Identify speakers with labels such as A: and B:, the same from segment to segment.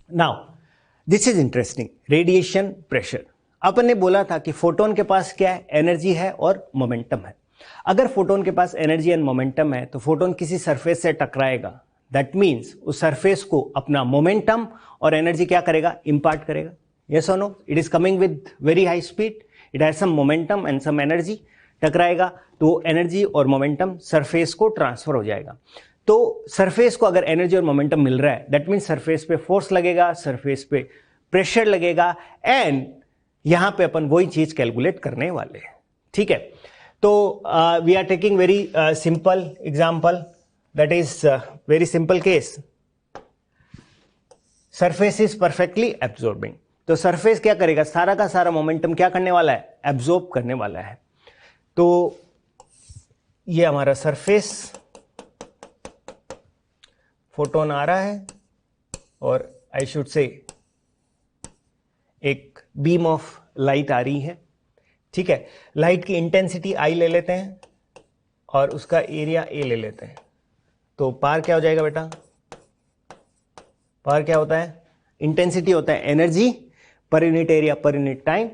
A: Now this is interesting, radiation pressure. अपन ने बोला था कि फोटोन के पास क्या है, एनर्जी है और मोमेंटम है। अगर फोटोन के पास एनर्जी एंड मोमेंटम है तो फोटोन किसी सरफेस से टकराएगा, दैट मीन्स उस सरफेस को अपना मोमेंटम और एनर्जी क्या करेगा, इंपार्ट करेगा। यस और no, it is coming with very high speed, it has some momentum and some energy, टकराएगा तो एनर्जी और मोमेंटम सरफेस को ट्रांसफर हो जाएगा। तो सरफेस को अगर एनर्जी और मोमेंटम मिल रहा है, दैट मीन्स सरफेस पे फोर्स लगेगा, सरफेस पे प्रेशर लगेगा, एंड यहां पे अपन वही चीज कैलकुलेट करने वाले हैं। ठीक है, तो we are taking very simple example, that is very simple case. Surface is perfectly absorbing. तो सरफेस क्या करेगा, सारा का सारा मोमेंटम क्या करने वाला है, एब्जॉर्ब करने वाला है। तो ये हमारा सरफेस, फोटोन आ रहा है और आई शुड से एक बीम ऑफ लाइट आ रही है। ठीक है, लाइट की इंटेंसिटी आई ले लेते हैं और उसका एरिया ए ले लेते हैं। तो पार क्या हो जाएगा बेटा, पार क्या होता है, इंटेंसिटी होता है energy per unit area per unit time,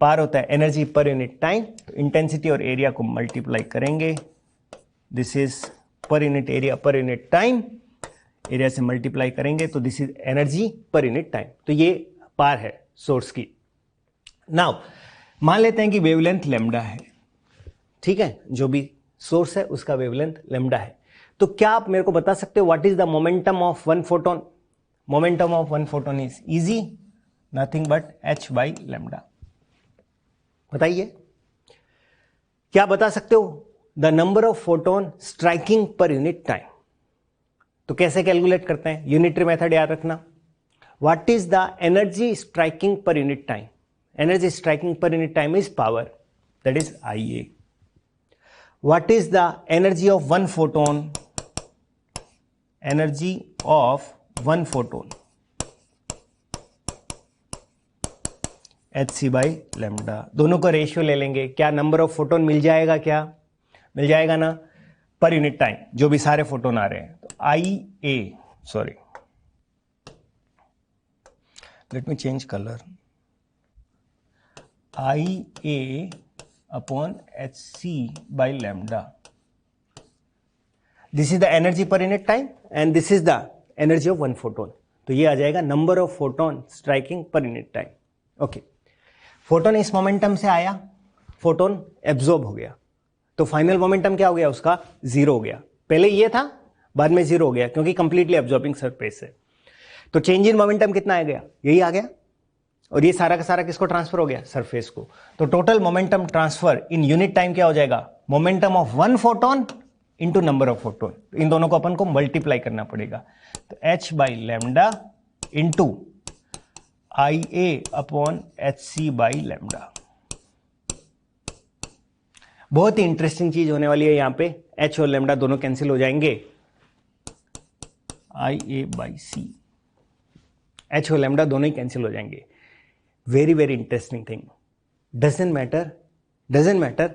A: power होता है एनर्जी पर यूनिट टाइम। तो इंटेंसिटी और एरिया को मल्टीप्लाई करेंगे, this is per unit area per unit time, area से मल्टीप्लाई करेंगे तो this is energy per unit time. तो ये पार है सोर्स की। नाउ मान लेते हैं कि वेवलेंथ लैम्डा है। ठीक है, जो भी सोर्स है उसका वेवलेंथ लैम्डा है। तो क्या आप मेरे को बता सकते हो what is the momentum of one photon? Momentum of one photon is easy, nothing but h by lambda. बताइए, क्या बता सकते हो the number of photon striking per unit time? तो कैसे कैलकुलेट करते हैं, यूनिटरी मेथड याद रखना। What is the energy striking per unit time? Energy striking per unit time is power, that is IA. What is the energy of one photon? Energy of one photon, hc by lambda। दोनों का ratio ले लेंगे, क्या number of photon मिल जाएगा, क्या मिल जाएगा ना, पर यूनिट टाइम, जो भी सारे फोटोन आ रहे हैं। तो IA, sorry let me change colour, IA upon hc by lambda. This is the energy per unit time and this is the energy of one photon. तो ये आ जाएगा number of photon striking per unit time. Okay, photon इस momentum से आया, photon absorb हो गया, तो final momentum क्या हो गया उसका, जीरो हो गया। पहले ये था, बाद में जीरो हो गया क्योंकि कंप्लीटली एब्जॉर्बिंग सरफेस है। तो चेंज इन मोमेंटम कितना आ गया, यही आ गया, और ये सारा का सारा किसको ट्रांसफर हो गया, सरफेस को। तो total momentum transfer in unit time क्या हो जाएगा, momentum of one photon into number of photon. इन दोनों को अपन को मल्टीप्लाई करना पड़ेगा। तो h by lambda into IA upon hc by lambda. बहुत ही इंटरेस्टिंग चीज होने वाली है यहां पे, h और लैम्डा दोनों कैंसिल हो जाएंगे, IA बाई c, h और लैम्डा दोनों ही कैंसिल हो जाएंगे। Very very interesting thing, doesn't matter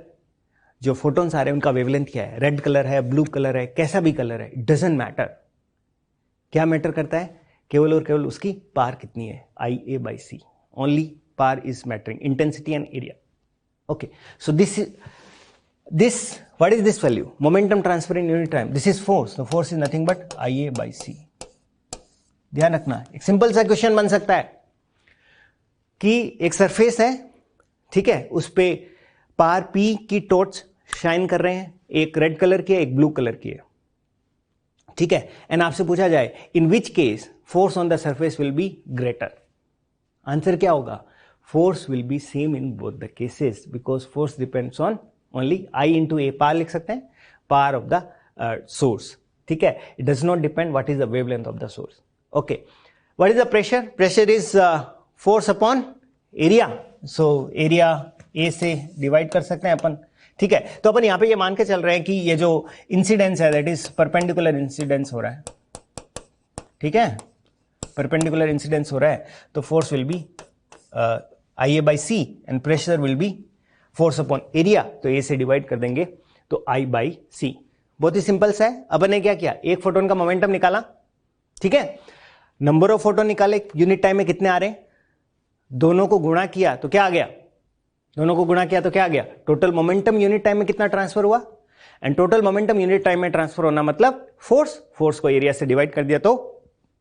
A: जो फोटोन्स आ रहे हैं उनका वेवलेंथ क्या है, रेड कलर है, ब्लू कलर है, कैसा भी कलर है, डजेंट मैटर। क्या मैटर करता है, केवल और केवल उसकी पार कितनी है, IA by C, only par is mattering, intensity and area. Okay, so this what is this value, momentum transfer in unit time, this is force, तो force is nothing but IA by C। ध्यान रखना, एक simple सा question बन सकता है कि एक सरफेस है, ठीक है, उस पे पार P की टॉर्च शाइन कर रहे हैं, एक रेड कलर की है, एक ब्लू कलर की है, ठीक है, एंड आपसे पूछा जाए इन which case force on the surface will be greater, answer क्या होगा, force will be same in both the cases because force depends on only I into ए, पार लिख सकते हैं, पार ऑफ द सोर्स, ठीक है, it does not depend what is the wavelength of the source. Okay, what is the pressure, pressure is force upon area, so area A से divide कर सकते हैं अपन, ठीक है। तो अपन यहां पे ये मान के चल रहे हैं कि ये जो इंसिडेंस है दैट इज परपेंडिकुलर इंसिडेंस हो रहा है, ठीक है, परपेंडिकुलर इंसिडेंस हो रहा है, तो force will be IA by C and pressure will be force upon area, तो ए से डिवाइड कर देंगे तो I बाई C। बहुत ही सिंपल सा है। अपन ने क्या किया, एक फोटोन का मोमेंटम निकाला, ठीक है, नंबर ऑफ फोटोन निकाले, यूनिट टाइम में कितने आ रहे हैं, दोनों को गुणा किया तो क्या आ गया, दोनों को गुणा किया तो क्या आ गया, टोटल मोमेंटम यूनिट टाइम में कितना ट्रांसफर हुआ, and total momentum unit time में ट्रांसफर होना मतलब फोर्स, फोर्स को एरिया से डिवाइड कर दिया तो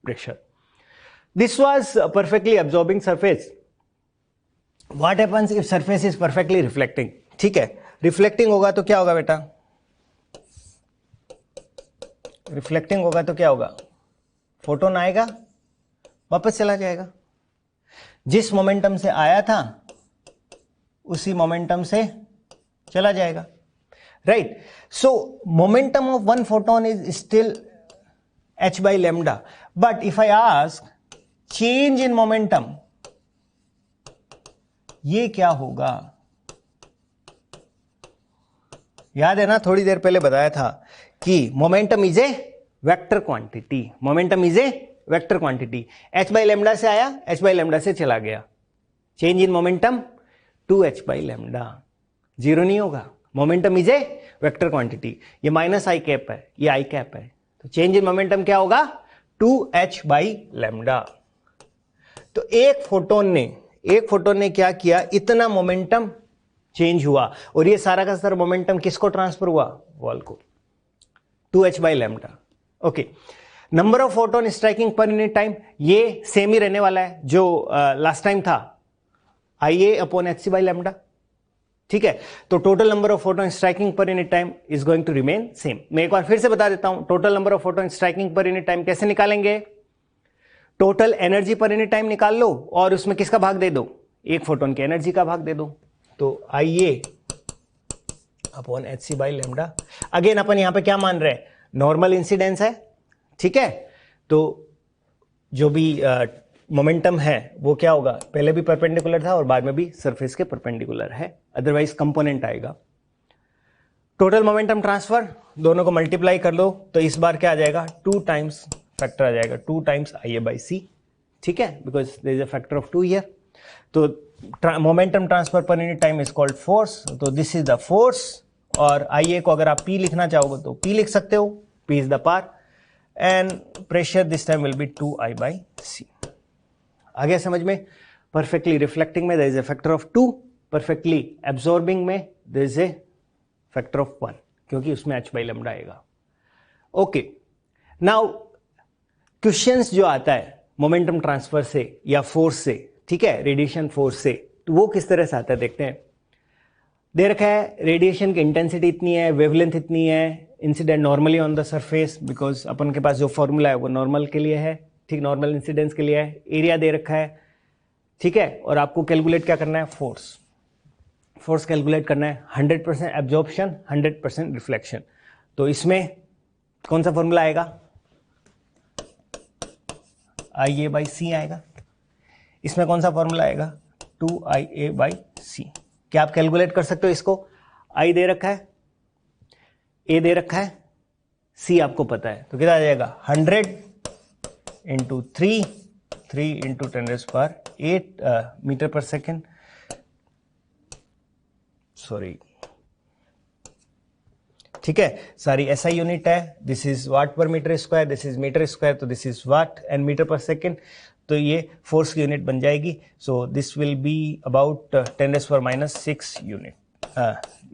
A: pressure. This was perfectly absorbing surface. What happens if surface is perfectly reflecting. ठीक है, रिफ्लेक्टिंग होगा तो क्या होगा बेटा, रिफ्लेक्टिंग होगा तो क्या होगा, फोटोन आएगा वापस चला जाएगा, जिस मोमेंटम से आया था उसी मोमेंटम से चला जाएगा, right. So momentum of one photon is still h by lambda, but if I ask change in momentum, ये क्या होगा, याद है ना, थोड़ी देर पहले बताया था कि momentum is a vector quantity, momentum is a vector quantity. h by lambda से आया, h by lambda से चला गया, change in momentum 2h by lambda, zero नहीं होगा. Momentum is a vector quantity, ये माइनस आई कैप है, ये आई कैप है, तो चेंज इन मोमेंटम क्या होगा, 2h by lambda. तो एक फोटोन ने क्या किया, इतना मोमेंटम चेंज हुआ, और ये सारा का सारा मोमेंटम किसको ट्रांसफर हुआ, वॉल को, 2h by lambda. Okay, number of photon striking per unit time ये सेम ही रहने वाला है जो लास्ट टाइम था, IA upon HC by lambda. ठीक है, तो total number of photon striking per unit time is going to remain same. मैं एक बार फिर से बता देता हूं, total number of photon striking per unit time कैसे निकालेंगे, total energy per unit time निकाल लो और उसमें किसका भाग दे दो, एक फोटोन की एनर्जी का भाग दे दो, तो IA upon HC by lambda. Again अपन यहां पे क्या मान रहे हैं, नॉर्मल इंसिडेंस है. ठीक है, तो जो भी मोमेंटम है वो क्या होगा, पहले भी परपेंडिकुलर था और बाद में भी सरफेस के परपेंडिकुलर है, अदरवाइज कंपोनेंट आएगा. टोटल मोमेंटम ट्रांसफर दोनों को मल्टीप्लाई कर लो तो इस बार क्या आ जाएगा, 2 टाइम्स फैक्टर आ जाएगा, 2 टाइम्स IA by C. ठीक है, because there is a factor of 2 here. तो मोमेंटम ट्रांसफर पर unit time is called force, तो दिस इज द फोर्स, और IA को अगर आप P लिखना चाहोगे तो P लिख सकते हो, P is the par, and pressure this time will be 2I by C. आ गया समझ में. परफेक्टली रिफ्लेक्टिंग में there is a factor of 2, perfectly absorbing में there is A factor of 1, क्योंकि उसमें h by lambda आएगा. ओके, नाउ क्वेश्चंस जो आता है मोमेंटम ट्रांसफर से या फोर्स से, ठीक है, रेडिएशन फोर्स से, तो वो किस तरह से आता है देखते हैं. दे रखा है रेडिएशन की इंटेंसिटी इतनी है, वेवलेंथ इतनी है, incident normally on the surface, because अपन के पास जो फॉर्मूला है वो नॉर्मल के लिए है, ठीक, नॉर्मल इंसिडेंस के लिए है, एरिया दे रखा है. ठीक है, और आपको कैलकुलेट क्या करना है, फोर्स कैलकुलेट करना है. 100% एब्जॉर्प्शन, 100% रिफ्लेक्शन. तो इसमें कौन सा फॉर्मूला आएगा, IA by C आएगा. इसमें कौन सा फॉर्मूला आएगा, 2IA by C. क्या आप कैलकुलेट कर सकते हो इसको, I दे रखा है, A दे रखा है, C आपको पता है, तो कितना आ जाएगा, 100 इंटू 3 इंटू 10⁸ मीटर पर सेकेंड, सॉरी, ठीक है, सारी SI यूनिट है, दिस इज वाट पर metre square, this is metre square, तो this is what and metre पर सेकेंड, तो ये फोर्स की यूनिट बन जाएगी. So this will be about 10⁻⁶ unit,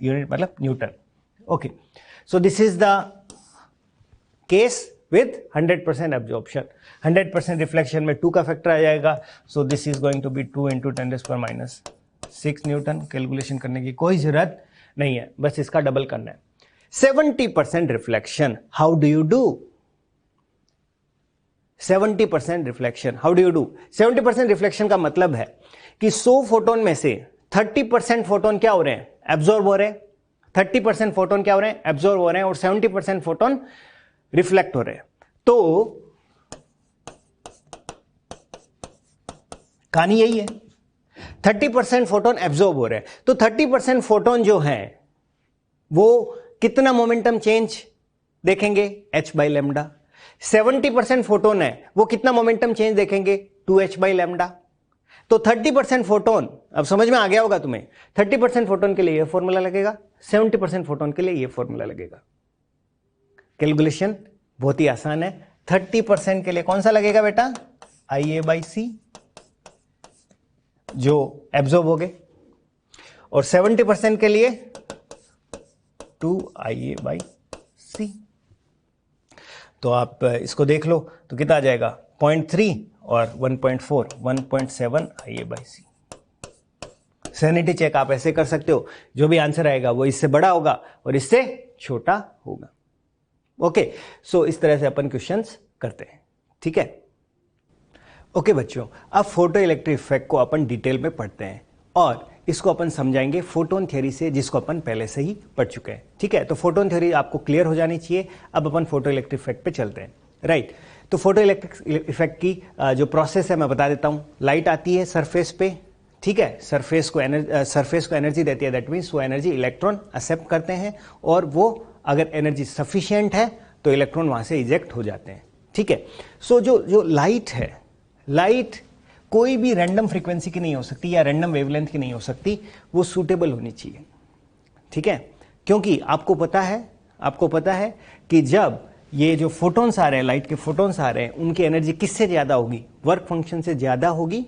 A: unit मतलब Newton. Okay, so this is the case with 100% absorption, 100% reflection में 2 का फैक्टर आ जाएगा. सो this is going to be 2 into 10⁻⁶ newton. Calculation करने की कोई जरूरत नहीं है, बस इसका डबल करना है. 70% reflection, how do you do, 70% reflection, how do you do. 70% reflection का मतलब है कि 100 फोटोन में से 30% फोटोन क्या हो रहे हैं, एब्जॉर्ब हो रहे हैं, 30% फोटोन क्या हो रहे हैं, एब्जॉर्ब हो रहे हैं, और 70% फोटोन रिफ्लेक्ट हो रहे हैं. तो कहानी यही है, 30% फोटोन एब्जॉर्ब हो रहे हैं, तो 30% फोटोन जो हैं वो कितना मोमेंटम चेंज देखेंगे, h by lambda. 70% फोटोन है, वो कितना मोमेंटम चेंज देखेंगे, 2h by lambda. तो 30% फोटोन, अब समझ में आ गया होगा तुम्हें, 30% फोटोन के लिए ये फॉर्मूला लगेगा, 70% फोटोन के लिए ये फॉर्मूला लगेगा. कैलकुलेशन बहुत ही आसान है, 30% के लिए कौन सा लगेगा बेटा? IA/C, जो एब्जॉर्ब हो गए, और 70% के लिए 2IA/C। तो आप इसको देख लो तो कितना आ जाएगा? 0.3 और 1.4, 1.7 IA/C। सैनिटी चेक आप ऐसे कर सकते हो, जो भी आंसर आएगा वो इससे बड़ा होगा और इससे छोटा होगा। ओके, सो इस तरह से अपन क्वेश्चंस करते हैं, ठीक है। ओके बच्चों, अब फोटो इलेक्ट्रिक इफेक्ट को अपन डिटेल में पढ़ते हैं और इसको अपन समझाएंगे फोटोन थ्योरी से, जिसको अपन पहले से ही पढ़ चुके हैं, ठीक है। तो फोटोन थ्योरी आपको क्लियर हो जानी चाहिए। अब अपन फोटो इलेक्ट्रिक इफेक्ट पे चलते हैं, राइट। तो फोटो इलेक्ट्रिक इफेक्ट की जो प्रोसेस है मैं बता देता हूँ। लाइट आती है सरफेस पे, ठीक है, सरफेस को एनर्जी देती है, दैट मीन्स वो एनर्जी इलेक्ट्रॉन एक्सेप्ट करते हैं और वो अगर एनर्जी सफिशिएंट है तो इलेक्ट्रॉन वहां से इजेक्ट हो जाते हैं, ठीक है। सो जो लाइट है, लाइट कोई भी रैंडम फ्रीक्वेंसी की नहीं हो सकती या रैंडम वेवलेंथ की नहीं हो सकती, वो सूटेबल होनी चाहिए, ठीक है। क्योंकि आपको पता है कि जब ये जो फोटोन्स आ रहे हैं, लाइट के फोटोन्स आ रहे हैं, उनकी एनर्जी किससे ज्यादा होगी? वर्क फंक्शन से ज्यादा होगी,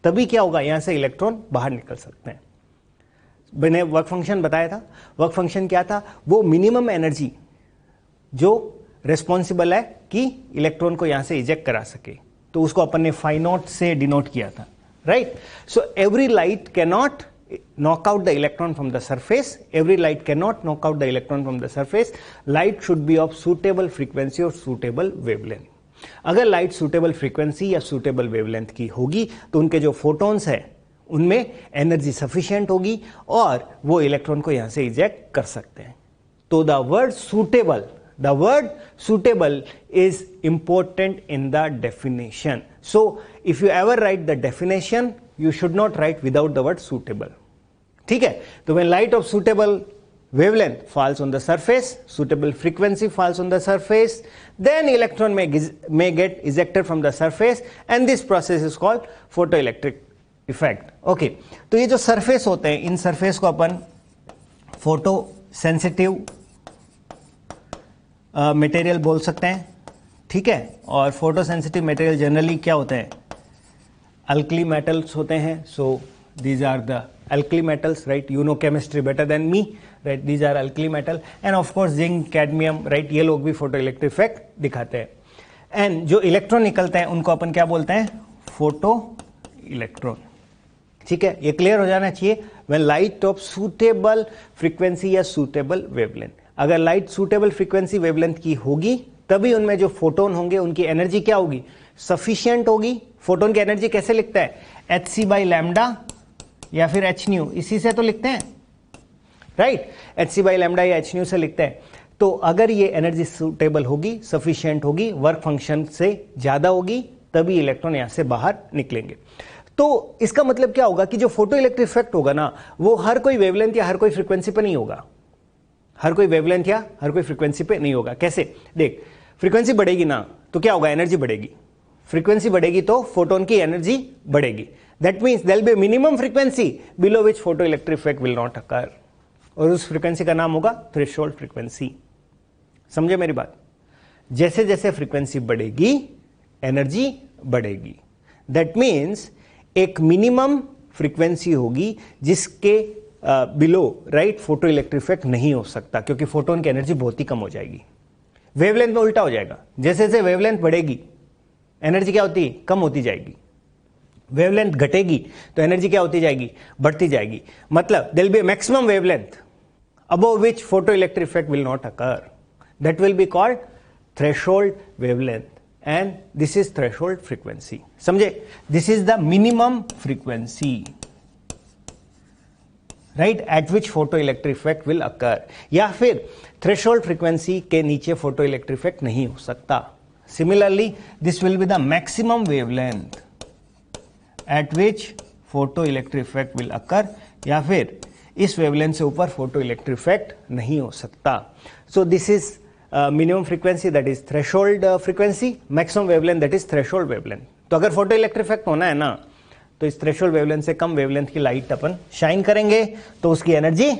A: तभी क्या होगा? यहां से इलेक्ट्रॉन बाहर निकल सकते हैं। मैंने वर्क फंक्शन बताया था। वर्क फंक्शन क्या था? वो मिनिमम एनर्जी जो रिस्पॉन्सिबल है कि इलेक्ट्रॉन को यहां से इजेक्ट करा सके, तो उसको अपन ने फाई नॉट से डिनोट किया था, right. So every light can not knock out the electron from the surface. Every light cannot knock out the electron from the surface. Light should be of suitable frequency or suitable wavelength. अगर light suitable frequency या suitable wavelength की होगी तो उनके जो photons है उनमें energy sufficient होगी और वो इलेक्ट्रॉन को यहां से इजेक्ट कर सकते हैं। तो the word suitable is important in the definition. So if you ever write the definition, you should not write without the word suitable, ठीक है। तो when light of suitable wavelength falls on the surface, suitable frequency falls on the surface, then electron may get ejected from the surface, and this process is called photoelectric effect. Okay, तो ये जो surface होते हैं, इन surface को अपन photo sensitive material बोल सकते हैं, ठीक है। और फोटो सेंसिटिव मटेरियल जनरली क्या होते हैं? अल्कली मेटल्स होते हैं। So these are the alkali metals, right. You know chemistry better than me, right. These are alkali metal and of course zinc, cadmium, right. ये लोग भी फोटो इलेक्ट्रिक इफेक्ट दिखाते हैं। एंड जो इलेक्ट्रॉन निकलते हैं उनको अपन क्या बोलते हैं? फोटो इलेक्ट्रॉन, ठीक है। ये क्लियर हो जाना चाहिए। When light of suitable frequency या सूटेबल वेवलेंथ, अगर लाइट सूटेबल फ्रीक्वेंसी वेवलेंथ की होगी तभी उनमें जो फोटोन होंगे उनकी एनर्जी क्या होगी? सफिशिएंट होगी। फोटोन की एनर्जी कैसे लिखता है? hc/λ या फिर hν, इसी से तो लिखते हैं, राइट। hc/λ या hν से लिखते हैं। तो अगर ये एनर्जी सूटेबल होगी, सफिशिएंट होगी, वर्क फंक्शन से ज्यादा होगी, तभी इलेक्ट्रॉन यहां से बाहर निकलेंगे। तो इसका मतलब क्या होगा कि जो फोटो इलेक्ट्रिक इफेक्ट होगा ना, वो हर कोई वेवलेंथ या हर कोई फ्रीक्वेंसी पे नहीं होगा। हर कोई वेवलेंथ या हर कोई फ्रीक्वेंसी पे नहीं होगा। कैसे? देख, फ्रीक्वेंसी बढ़ेगी ना तो क्या होगा? एनर्जी बढ़ेगी। फ्रीक्वेंसी बढ़ेगी तो फोटोन की एनर्जी बढ़ेगी। That means there will be minimum frequency below which photo electric effect will not occur, और उस फ्रीक्वेंसी का नाम होगा थ्रेशोल्ड फ्रीक्वेंसी। समझे मेरी बात? जैसे जैसे फ्रीक्वेंसी बढ़ेगी एनर्जी बढ़ेगी। दैट मीन्स एक मिनिमम फ्रीक्वेंसी होगी जिसके below, right, photo electric effect नहीं हो सकता, क्योंकि फोटोन की एनर्जी बहुत ही कम हो जाएगी। वेवलेंथ में उल्टा हो जाएगा। जैसे जैसे वेवलेंथ बढ़ेगी एनर्जी क्या होती? कम होती जाएगी। वेवलेंथ घटेगी तो एनर्जी क्या होती जाएगी? बढ़ती जाएगी। मतलब there will B maximum wavelength above which photo electric effect will not occur, that will be called threshold wavelength, and this is threshold frequency. समझे? This is the minimum frequency, right, eight which photo electric effect will occur. या फिर threshold frequency के नीचे photo electric effect नहीं हो सकता। Similarly this will be the maximum wavelength eight which photo electric effect will occur, या फिर इस वेवलेंथ से ऊपर फोटो इलेक्ट्रिक इफेक्ट नहीं हो सकता। सो this is minimum frequency, that is threshold frequency, maximum wavelength that is threshold wavelength. तो अगर फोटो इलेक्ट्रिक इफेक्ट होना है ना, तो इस थ्रेशोल्ड वेवलेंथ से कम वेवलेंथ की लाइट अपन शाइन करेंगे तो उसकी एनर्जी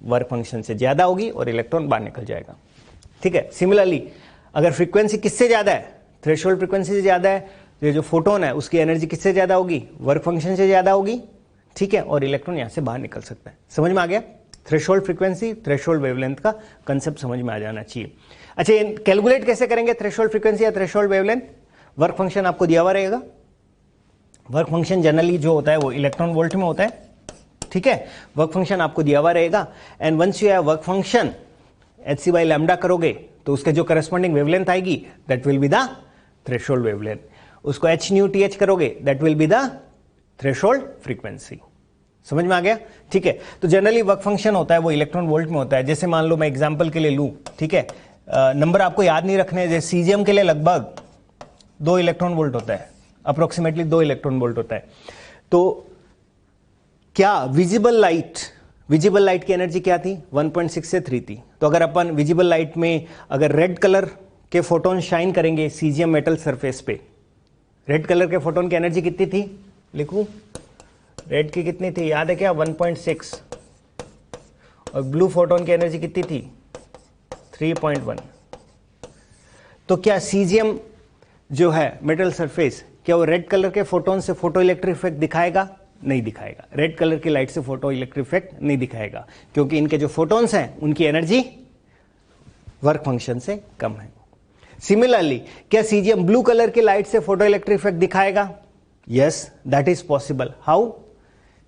A: वर्क फंक्शन से ज्यादा होगी और इलेक्ट्रॉन बाहर निकल जाएगा, ठीक है। सिमिलरली अगर फ्रीक्वेंसी किससे ज़्यादा है, थ्रेशोल्ड फ्रीक्वेंसी से ज़्यादा है, तो ये जो फोटोन है उसकी एनर्जी किससे ज़्यादा होगी, वर्क फंक्शन से ज़्यादा होगी, ठीक है, और इलेक्ट्रॉन यहाँ से बाहर निकल सकता है। समझ में आ गया? थ्रेशोल्ड फ्रीक्वेंसी, थ्रेशोल्ड वेवलेंथ का कंसेप्ट समझ में आ जाना चाहिए। अच्छा, ये कैलकुलेट कैसे करेंगे थ्रेशोल्ड फ्रीक्वेंसी या थ्रेशोल्ड वेवलेंथ? वर्क फंक्शन आपको दिया हुआ रहेगा। वर्क फंक्शन जनरली जो होता है वो इलेक्ट्रॉन वोल्ट में होता है, ठीक है। वर्क फंक्शन आपको दिया हुआ रहेगा and once you have work function hc/λ करोगे तो उसके जो करस्पॉन्डिंग वेवलेंथ आएगी that will be the threshold wavelength. उसको hν/TH करोगे that will be the threshold frequency. समझ में आ गया? ठीक है। तो जनरली वर्क फंक्शन होता है वो इलेक्ट्रॉन वोल्ट में होता है। जैसे मान लो मैं एग्जांपल के लिए लूं, ठीक है, नंबर आपको याद नहीं रखने, जैसे सीजियम के लिए लगभग 2 इलेक्ट्रॉन वोल्ट होता है, अप्रोक्सीमेटली 2 इलेक्ट्रॉन वोल्ट होता है। तो क्या विजिबल लाइट की एनर्जी क्या थी? 1.6 से 3 थी। तो अगर अपन विजिबल लाइट में अगर रेड कलर के फोटोन शाइन करेंगे सीजियम मेटल सरफेस पे, रेड कलर के फोटोन की एनर्जी कितनी थी? लिखूं, रेड की कितनी थी, याद है क्या? 1.6। और ब्लू फोटोन की एनर्जी कितनी थी? 3.1। तो क्या सीजियम जो है मेटल सरफेस, क्या वो रेड कलर के फोटोन से फोटो इलेक्ट्रिक इफेक्ट दिखाएगा? नहीं दिखाएगा। रेड कलर की लाइट से फोटो इलेक्ट्रिक इफेक्ट नहीं दिखाएगा, क्योंकि इनके जो फोटोन्स हैं उनकी एनर्जी वर्क फंक्शन से कम है। सिमिलरली क्या सीजियम ब्लू कलर की लाइट से फोटो इलेक्ट्रिक इफेक्ट दिखाएगा? Yes, that is possible. How?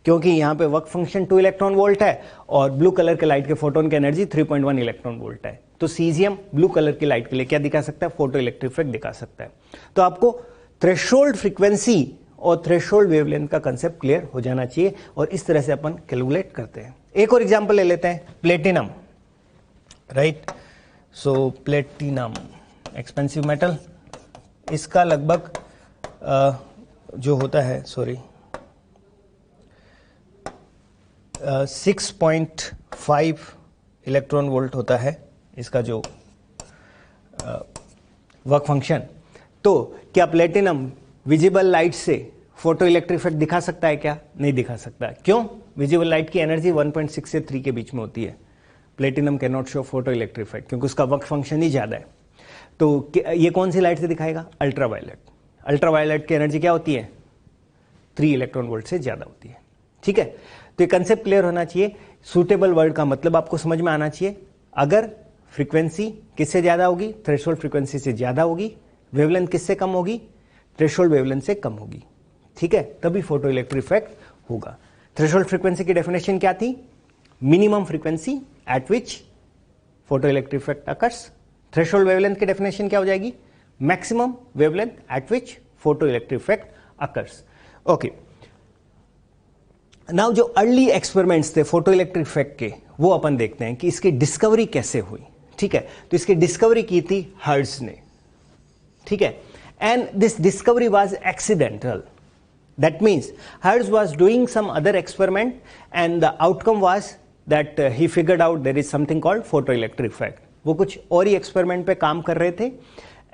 A: क्योंकि यहां पे वर्क फंक्शन 2 इलेक्ट्रॉन वोल्ट है और ब्लू कलर के लाइट के फोटोन की एनर्जी 3.1 इलेक्ट्रॉन वोल्ट है। तो सीजियम ब्लू कलर की लाइट के लिए क्या दिखा सकता है? फोटो इलेक्ट्रिक इफेक्ट दिखा सकता है। तो आपको थ्रेशोल्ड फ्रीक्वेंसी और थ्रेशोल्ड वेवलेंथ का कंसेप्ट क्लियर हो जाना चाहिए और इस तरह से अपन कैलकुलेट करते हैं। एक और एग्जांपल ले लेते हैं, प्लेटिनम, राइट। सो प्लेटिनम एक्सपेंसिव मेटल, इसका लगभग जो होता है 6.5 इलेक्ट्रॉन वोल्ट होता है इसका जो वर्क फंक्शन। तो क्या प्लेटिनम विजिबल लाइट से फोटो इलेक्ट्रिक इफेक्ट दिखा सकता है क्या? नहीं दिखा सकता। क्यों? विजिबल लाइट की एनर्जी 1.6 से 3 के बीच में होती है। Platinum can not show photo electric effect क्योंकि उसका वर्क फंक्शन ही ज्यादा है। तो ये कौन सी लाइट से दिखाएगा? अल्ट्रावायलेट। अल्ट्रावायलेट की एनर्जी क्या होती है? 3 इलेक्ट्रॉन वोल्ट से ज्यादा होती है, ठीक है। तो ये कंसेप्ट क्लियर होना चाहिए। सूटेबल वर्ड का मतलब आपको समझ में आना चाहिए। अगर फ्रीक्वेंसी किससे ज्यादा होगी? थ्रेशोल्ड फ्रीक्वेंसी से ज्यादा होगी। वेवलेंथ किससे कम होगी? थ्रेशोल्ड वेवलेंथ से कम होगी, ठीक है, तभी फोटो इलेक्ट्रिक इफेक्ट होगा। थ्रेशोल्ड फ्रीक्वेंसी की डेफिनेशन क्या थी? मिनिमम फ्रीक्वेंसी एट विच photo electric effect occurs. Threshold wavelength की डेफिनेशन क्या हो जाएगी? मैक्सिमम वेवलेंथ एट विच photo electric effect occurs. Okay, now जो अर्ली एक्सपेरिमेंट्स थे फोटो इलेक्ट्रिक इफेक्ट के, वो अपन देखते हैं कि इसकी डिस्कवरी कैसे हुई, ठीक है। तो इसकी डिस्कवरी की थी हर्ट्ज ने, ठीक है। And this discovery was accidental. That means Hertz was doing some other experiment and the outcome was that he figured out there is something called photoelectric effect. वो कुछ और ही एक्सपेरिमेंट पे काम कर रहे थे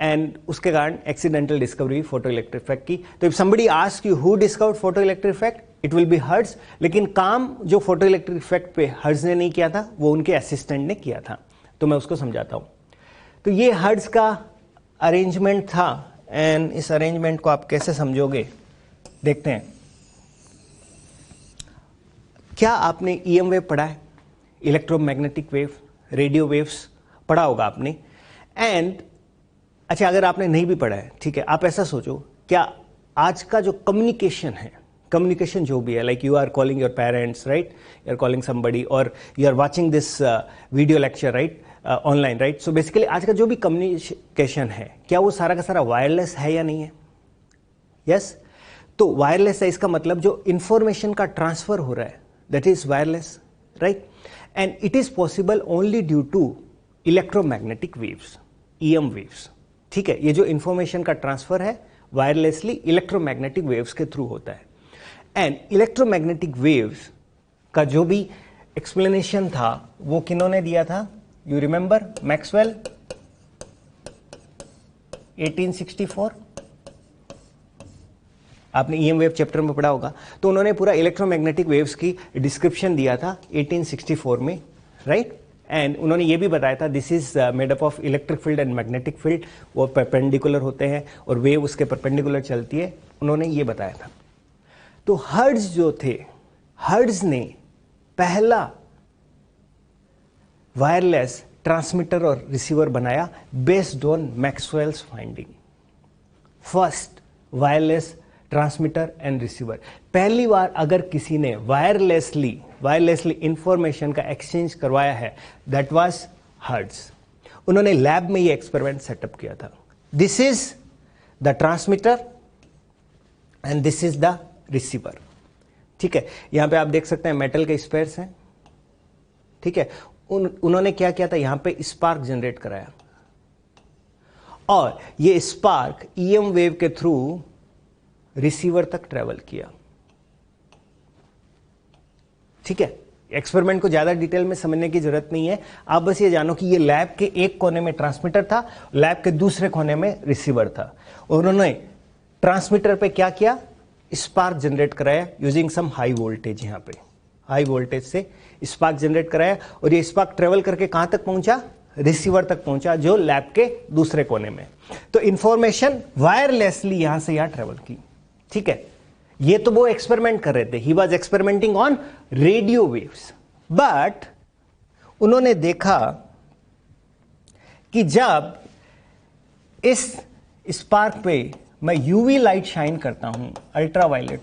A: एंड उसके कारण एक्सीडेंटल डिस्कवरी फोटोइलेक्ट्रिक इफेक्ट की। तो if somebody ask you who discovered photoelectric effect, it will be hertz. लेकिन काम जो फोटोइलेक्ट्रिक इफेक्ट पे हर्ट्ज ने नहीं किया था, वो उनके असिस्टेंट ने किया था। तो मैं उसको समझाता हूं। तो ये हर्ट्ज का अरेंजमेंट था एंड इस अरेंजमेंट को आप कैसे समझोगे देखते हैं। क्या आपने ईएम वेव पढ़ा है? इलेक्ट्रोमैग्नेटिक वेव, रेडियो वेव्स पढ़ा होगा आपने। एंड अच्छा, अगर आपने नहीं भी पढ़ा है, ठीक है, आप ऐसा सोचो, क्या आज का जो कम्युनिकेशन है, कम्युनिकेशन जो भी है, like you are calling your parents, right, you are calling somebody और you are watching this video lecture, right, online, right. So basically आज का जो भी कम्युनिकेशन है, क्या वो सारा का सारा वायरलेस है या नहीं है? यस। तो वायरलेस है, इसका मतलब जो इंफॉर्मेशन का ट्रांसफर हो रहा है that is wireless, right. And it is possible only due to electromagnetic waves, EM waves, ठीक है। ये जो इंफॉर्मेशन का ट्रांसफर है वायरलेसली इलेक्ट्रोमैग्नेटिक वेव्स के थ्रू होता है। एंड इलेक्ट्रोमैग्नेटिक वेव्स का जो भी एक्सप्लेनेशन था वो किन्होंने दिया था? You remember Maxwell, 1864। आपने ईएम वेव चैप्टर में पढ़ा होगा। तो उन्होंने पूरा इलेक्ट्रोमैग्नेटिक वेव्स की डिस्क्रिप्शन दिया था 1864 में, राइट। एंड उन्होंने ये भी बताया था this is made up of electric field and magnetic field, वो परपेंडिकुलर होते हैं और वेव उसके परपेंडिकुलर चलती है, उन्होंने ये बताया था। तो हर्ट्ज जो थे, हर्ट्ज ने पहला वायरलेस ट्रांसमीटर और रिसीवर बनाया based on Maxwell's finding. First wireless transmitter and receiver, पहली बार अगर किसी ने वायरलेसली इंफॉर्मेशन का एक्सचेंज करवाया है, दैट वाज हर्ट्ज। उन्होंने लैब में ये एक्सपेरिमेंट सेटअप किया था। This is the transmitter and this is the receiver. ठीक है, यहां पे आप देख सकते हैं मेटल के स्पेयर्स हैं। ठीक है, उन्होंने क्या किया था, यहां पे स्पार्क जनरेट कराया और ये स्पार्क ईएम वेव के थ्रू रिसीवर तक ट्रेवल किया। ठीक है, एक्सपेरिमेंट को ज्यादा डिटेल में समझने की जरूरत नहीं है, आप बस ये जानो कि ये लैब के एक कोने में ट्रांसमीटर था, लैब के दूसरे कोने में रिसीवर था। उन्होंने ट्रांसमीटर पे क्या किया, स्पार्क जनरेट कराया यूजिंग सम हाई वोल्टेज। यहां पे हाई वोल्टेज से स्पार्क जनरेट कराया और ये स्पार्क ट्रेवल करके कहां तक पहुंचा, रिसीवर तक पहुंचा जो लैब के दूसरे कोने में। तो इंफॉर्मेशन वायरलेसली यहां से यहां ट्रेवल की। ठीक है, ये तो वो एक्सपेरिमेंट कर रहे थे, he was experimenting on radio waves. But उन्होंने देखा कि जब इस स्पार्क पे मैं यूवी लाइट शाइन करता हूं, अल्ट्रावायलेट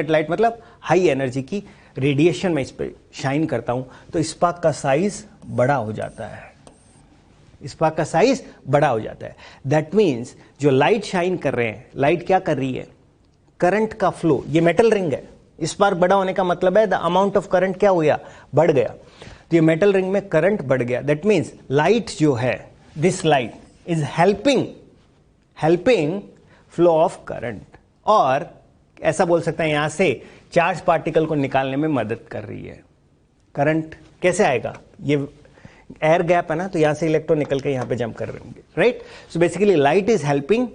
A: लाइट मतलब हाई एनर्जी की रेडिएशन में इस पे शाइन करता हूं, तो स्पार्क का साइज बड़ा हो जाता है। स्पार्क का साइज बड़ा हो जाता है। दैट मीन्स जो लाइट शाइन कर रहे हैं, लाइट क्या कर रही है, करंट का फ्लो, ये मेटल रिंग है, स्पार्क बड़ा होने का मतलब है द अमाउंट ऑफ करंट क्या हो गया, बढ़ गया। तो ये मेटल रिंग में करंट बढ़ गया। दैट मीन्स लाइट जो है, this light is helping flow of current, और ऐसा बोल सकते हैं यहां से चार्ज पार्टिकल को निकालने में मदद कर रही है। करंट कैसे आएगा, ये एयर गैप है ना, तो यहां से इलेक्ट्रॉन निकल के यहां पे जंप कर रहे होंगे, right. So basically light is helping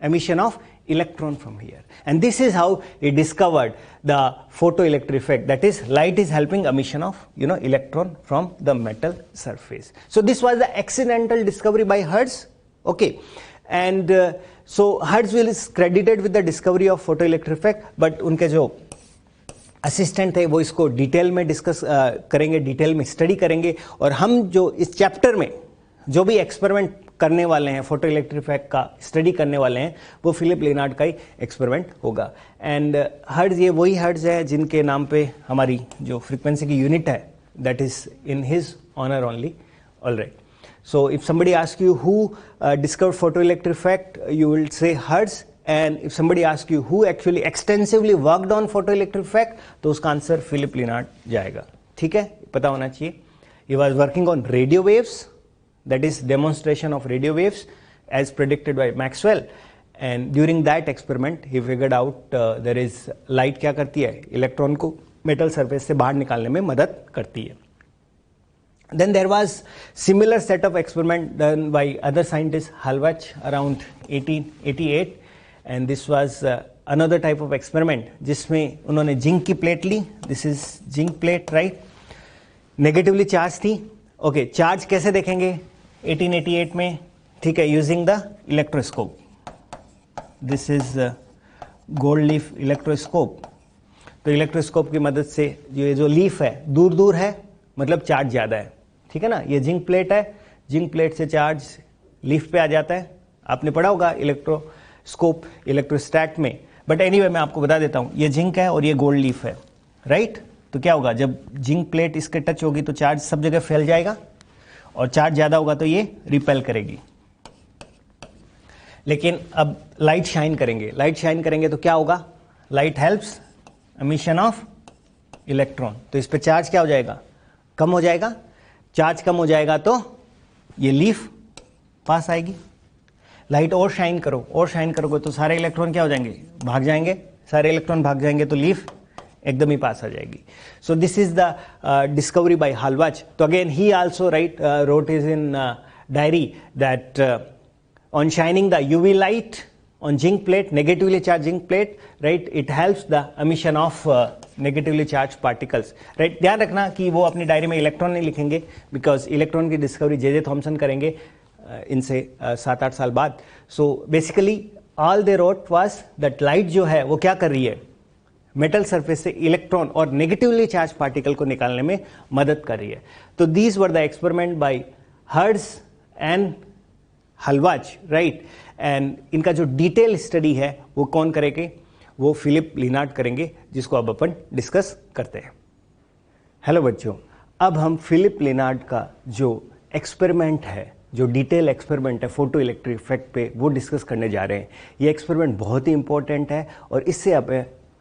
A: emission of electron from here, and this is how he discovered the photoelectric effect, that is light is helping emission of electron from the metal surface. So this was the accidental discovery by Hertz. Okay, and so Hertz is credited with the discovery of photoelectric effect, but उनके जो assistant थे वो इसको detail में discuss करेंगे, detail में study करेंगे, और हम जो इस चैप्टर में जो भी एक्सपेरिमेंट करने वाले हैं, फोटो इलेक्ट्रिक इफेक्ट का स्टडी करने वाले हैं, वो फिलिप लेनार्ड का ही एक्सपेरिमेंट होगा। एंड हर्ट्ज, ये वही हर्ट्ज है जिनके नाम पे हमारी जो फ्रीक्वेंसी की यूनिट है, that is in his honour only. Alright, so if somebody ask you who discovered photo electric effect, you will say Hertz, and if somebody ask you who actually extensively worked on photo electric effect, तो उसका answer Philip Lennard जाएगा। ठीक है, पता होना चाहिए। He was working on radio waves, that is demonstration of radio waves as predicted by Maxwell, and during that experiment he figured out there is light क्या करती है, इलेक्ट्रॉन को मेटल सरफेस से बाहर निकालने में मदद करती है। Then there was similar set of experiment done by other scientists, Halbach around 1888, and this was another type of experiment जिसमें उन्होंने जिंक की प्लेट ली, this is zinc plate, right, negatively charge थी। ओके, चार्ज कैसे देखेंगे 1888 में, ठीक है, using the electroscope, this is gold leaf electroscope. तो इलेक्ट्रोस्कोप की मदद से ये जो लीफ है दूर दूर है, मतलब चार्ज ज़्यादा है, ठीक है ना। ये जिंक प्लेट है, जिंक प्लेट से चार्ज लीफ पे आ जाता है, आपने पढ़ा होगा इलेक्ट्रोस्कोप इलेक्ट्रोस्टैट में। बट एनीवे मैं आपको बता देता हूँ, ये जिंक है और ये गोल्ड लीफ है, राइट। तो क्या होगा, जब जिंक प्लेट इसके टच होगी तो चार्ज सब जगह फैल जाएगा, और चार्ज ज़्यादा होगा तो ये रिपेल करेगी। लेकिन अब लाइट शाइन करेंगे तो क्या होगा, light helps emission of electron, तो इस पे चार्ज क्या हो जाएगा, कम हो जाएगा। चार्ज कम हो जाएगा तो ये लीफ पास आएगी। लाइट और शाइन करोगे तो सारे इलेक्ट्रॉन क्या हो जाएंगे, भाग जाएंगे। सारे इलेक्ट्रॉन भाग जाएंगे तो लीफ एकदम ही पास आ जाएगी। सो this is the discovery bye हाल्बाच। तो again he also road is in diary that on shining the UV light on zinc plate, negatively charged zinc plate, right, it helps the emission of negatively charge particles, right. ध्यान रखना कि वो अपनी diary में electron नहीं लिखेंगे, because electron की discovery J Thomson करेंगे इनसे 7-8 साल बाद। So basically all they wrote was that light जो है वो क्या कर रही है, मेटल सरफेस से इलेक्ट्रॉन और नेगेटिवली चार्ज पार्टिकल को निकालने में मदद कर रही है। तो these were the experiment bye hertz and हलवाच, right. And इनका जो डिटेल स्टडी है वो कौन करेंगे, वो फिलिप लिनार्ड करेंगे, जिसको अब अपन डिस्कस करते हैं। हेलो बच्चों, अब हम फिलिप लिनार्ड का जो एक्सपेरिमेंट है, जो डिटेल एक्सपेरिमेंट है फोटो इलेक्ट्रिक इफेक्ट पे, वो डिस्कस करने जा रहे हैं। ये एक्सपेरिमेंट बहुत ही इंपॉर्टेंट है और इससे अब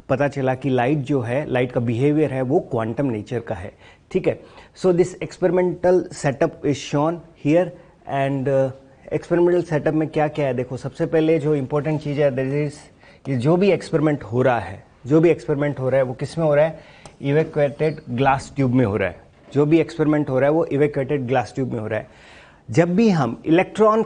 A: पता चला कि लाइट जो है, लाइट का बिहेवियर है वो क्वांटम नेचर का है, ठीक है। So this experimental setup is shown here. And experimental setup में क्या क्या है, देखो सबसे पहले जो इंपॉर्टेंट चीज़ है दैट इज कि जो भी एक्सपेरिमेंट हो रहा है वो किस में हो रहा है, इवैक्यूएटेड ग्लास ट्यूब में हो रहा है। जो भी एक्सपेरिमेंट हो रहा है वो इवैक्यूएटेड ग्लास ट्यूब में हो रहा है। जब भी हम इलेक्ट्रॉन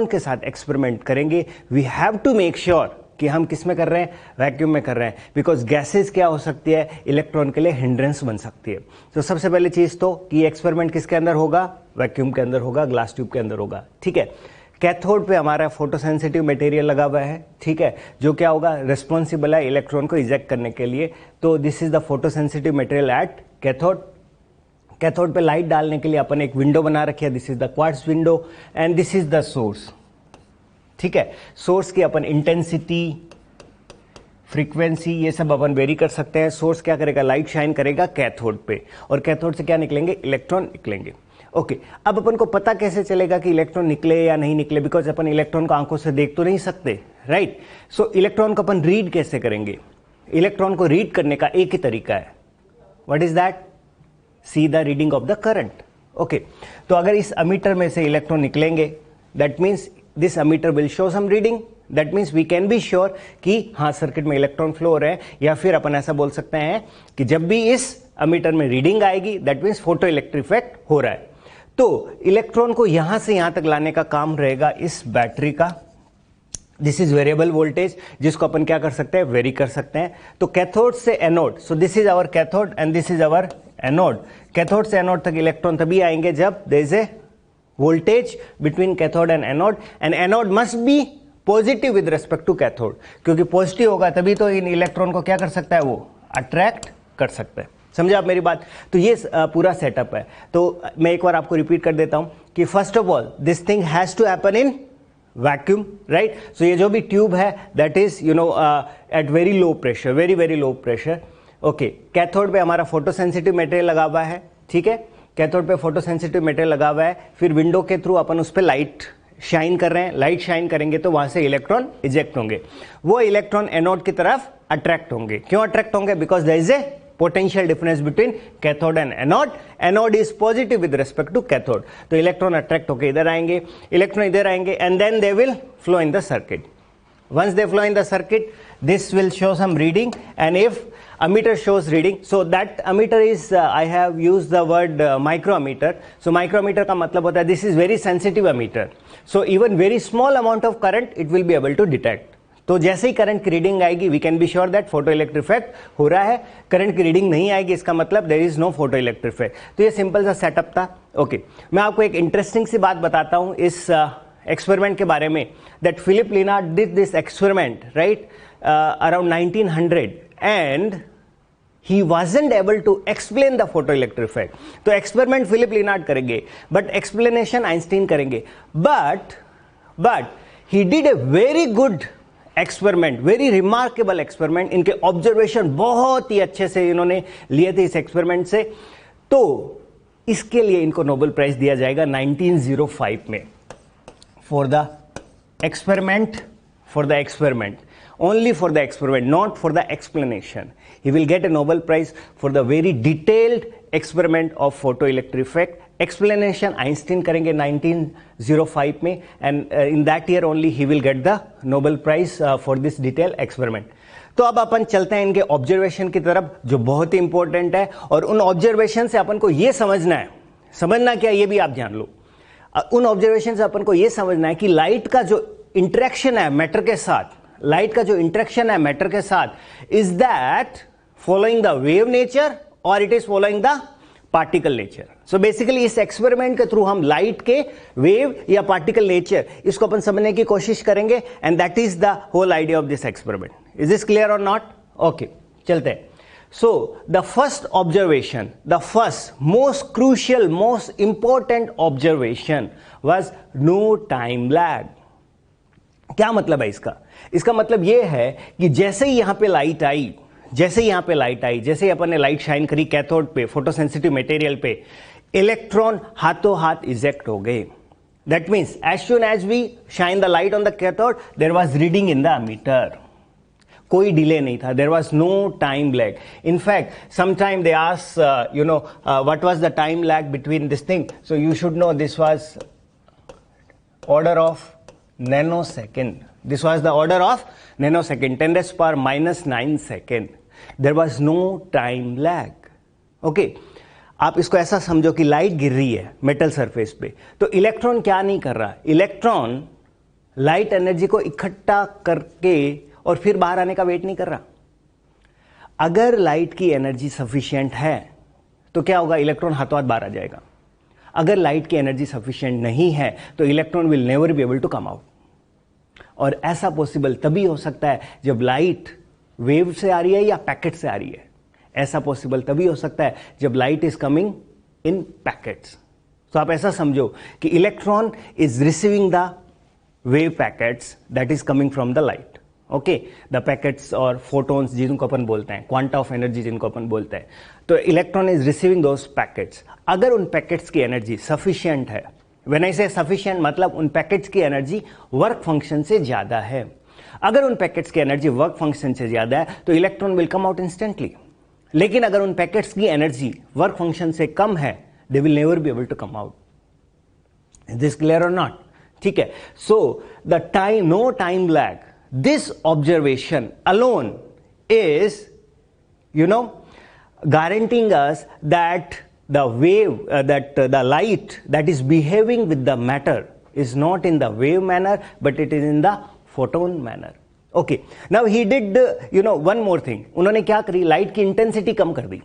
A: के साथ एक्सपेरिमेंट करेंगे, we have to make sure कि हम किस में कर रहे हैं, वैक्यूम में कर रहे हैं, बिकॉज गैसेज क्या हो सकती है, इलेक्ट्रॉन के लिए हिंड्रेंस बन सकती है। तो सबसे पहले चीज तो कि एक्सपेरिमेंट किसके अंदर होगा, वैक्यूम के अंदर होगा, ग्लास ट्यूब के अंदर होगा, ठीक है। कैथोड पे हमारा फोटोसेंसिटिव मटेरियल लगा हुआ है, ठीक है, जो क्या होगा, रिस्पॉन्सिबल है इलेक्ट्रॉन को इजेक्ट करने के लिए। तो this is the photosensitive material at cathode. Cathode पे लाइट डालने के लिए अपन एक विंडो बना रखी है, this is the quartz window and this is the source, ठीक है। सोर्स की अपन इंटेंसिटी, फ्रीक्वेंसी ये सब अपन वेरी कर सकते हैं। सोर्स क्या करेगा, लाइट शाइन करेगा कैथोड पे और कैथोड से क्या निकलेंगे, इलेक्ट्रॉन निकलेंगे। ओके, अब अपन को पता कैसे चलेगा कि इलेक्ट्रॉन निकले या नहीं निकले, बिकॉज अपन इलेक्ट्रॉन को आंखों से देख तो नहीं सकते, राइट। सो इलेक्ट्रॉन को अपन रीड कैसे करेंगे, इलेक्ट्रॉन को रीड करने का एक ही तरीका है, what is that, see the reading of the current. Okay, तो अगर इस अमीटर में से इलेक्ट्रॉन निकलेंगे, that means this ammeter will show some reading, that means we can be sure कि हाँ सर्किट में इलेक्ट्रॉन फ्लो हो रहे हैं। या फिर अपन ऐसा बोल सकते हैं कि जब भी इस अमीटर में रीडिंग आएगी, that means photo electric effect हो रहा है। तो इलेक्ट्रॉन को यहां से यहां तक लाने का काम रहेगा इस बैटरी का। दिस इज वेरिएबल वोल्टेज, जिसको अपन क्या कर सकते हैं, वेरी कर सकते हैं। तो कैथोड से anode, so this is our cathode and this is our anode. Cathode से एनोड तक इलेक्ट्रॉन तभी आएंगे जब there is a voltage between cathode and anode must be positive with respect to cathode, क्योंकि पॉजिटिव होगा तभी तो इन इलेक्ट्रॉन को क्या कर सकता है, वो अट्रैक्ट कर सकता है। समझे आप मेरी बात। तो ये पूरा सेटअप है। तो मैं एक बार आपको रिपीट कर देता हूं कि first of all this thing has to happen in vacuum, right. सो ये जो भी ट्यूब है that is at very low pressure, very low pressure. Okay, cathode पे हमारा फोटोसेंसिटिव मटेरियल लगा हुआ है, ठीक है। कैथोड पे फोटोसेंसिटिव मटेरियल लगा हुआ है, फिर विंडो के थ्रू अपन उस पर लाइट शाइन कर रहे हैं। लाइट शाइन करेंगे तो वहां से इलेक्ट्रॉन इजेक्ट होंगे, वो इलेक्ट्रॉन एनोड की तरफ अट्रैक्ट होंगे। क्यों अट्रैक्ट होंगे, because there is a potential difference between cathode and anode. Anode is positive with respect to cathode, तो इलेक्ट्रॉन अट्रैक्ट होकर इधर आएंगे, इलेक्ट्रॉन इधर आएंगे and then they will flow in the circuit. Once they flow in the circuit, this will show some reading, and if ammeter shows reading, so that ammeter is I have used the word microammeter. So microammeter का मतलब होता है this is very sensitive ammeter. So even very small amount of current it will be able to detect. तो जैसे ही current की reading आएगी we can be sure that photo electric effect हो रहा है। करंट की रीडिंग नहीं आएगी, इसका मतलब there is no photo electric effect. तो ये सिंपल सा सेटअप था। ओके, मैं आपको एक इंटरेस्टिंग सी बात बताता हूँ इस एक्सपेरिमेंट के बारे में, that Philipp Lenard did this experiment right around 1900 and he wasn't able to explain the photoelectric effect. तो एक्सपेरिमेंट फिलिप लिनार्ड करेंगे बट एक्सप्लेनेशन आइंस्टीन करेंगे। But he did a very good experiment, very remarkable experiment. इनके observation बहुत ही अच्छे से इन्होंने लिए थे इस एक्सपेरिमेंट से, तो इसके लिए इनको नोबेल प्राइज दिया जाएगा 1905 में for the experiment, only for the experiment, not for the explanation. He will get a Nobel Prize for the very detailed experiment of photoelectric effect. Explanation Einstein करेंगे 1905 में, and in that year only he will get the Nobel Prize for this detailed experiment. तो अब अपन चलते हैं इनके observation की तरफ जो बहुत ही इंपॉर्टेंट है, और उन ऑब्जर्वेशन से अपन को ये समझना क्या ये भी आप जान लो। उन ऑब्जर्वेशन से अपन को ये समझना है कि लाइट का जो इंटरेक्शन है मैटर के साथ, लाइट का जो इंटरेक्शन है मैटर के साथ, is that following the wave nature और it is following the particle nature. So basically इस एक्सपेरिमेंट के थ्रू हम लाइट के वेव या पार्टिकल नेचर इसको अपन समझने की कोशिश करेंगे, and that is the whole idea of this experiment. Is this clear or not? Okay, चलते हैं. So the first observation, the first most crucial, most important observation was no time lag. क्या मतलब है इसका? इसका मतलब यह है कि जैसे ही यहां पे लाइट आई, जैसे ही अपन ने लाइट शाइन करी कैथोड पे, फोटोसेंसिटिव मटेरियल पे, इलेक्ट्रॉन हाथों हाथ इजेक्ट हो गए. That means as soon as we shine the light on the cathode, there was reading in the emitter. कोई डिले नहीं था. There was no time lag. In fact sometime they ask what was the time lag between this thing. So you should know this was order of nano second. This was the order of nano second, 10⁻⁹ second. There was no time lag. Okay, आप इसको ऐसा समझो कि light गिर रही है metal surface पे, तो इलेक्ट्रॉन क्या नहीं कर रहा. इलेक्ट्रॉन लाइट एनर्जी को इकट्ठा करके और फिर बाहर आने का वेट नहीं कर रहा. अगर लाइट की एनर्जी सफिशिएंट है तो क्या होगा, इलेक्ट्रॉन हाथों हाथ बाहर आ जाएगा. अगर लाइट की एनर्जी सफिशिएंट नहीं है तो electron will never be able to come out. और ऐसा पॉसिबल तभी हो सकता है जब लाइट वेव से आ रही है या पैकेट से आ रही है. ऐसा पॉसिबल तभी हो सकता है जब light is coming in packets. तो आप ऐसा समझो कि electron is receiving the wave packets that is coming from the light. Okay, the packets और फोटोन्स जिनको अपन बोलते हैं, क्वांटा ऑफ एनर्जी जिनको अपन बोलते हैं, तो electron is receiving those packets. अगर उन पैकेट्स की एनर्जी सफिशिएंट है, व्हेन आई से सफिशिएंट मतलब उन पैकेट्स की एनर्जी वर्क फंक्शन से ज्यादा है. अगर उन पैकेट्स की एनर्जी वर्क फंक्शन से ज्यादा है तो electron will come out instantly. लेकिन अगर उन पैकेट्स की एनर्जी वर्क फंक्शन से कम है, they will never be able to come out. Is this clear or not? ठीक है. So the time, no time lag, this observation alone is, guaranteeing us that the wave, the light that is behaving with the matter is not in the wave manner, but it is in the photon manner. Okay, now he did, one more thing. उन्होंने क्या करी, light की intensity कम कर दी.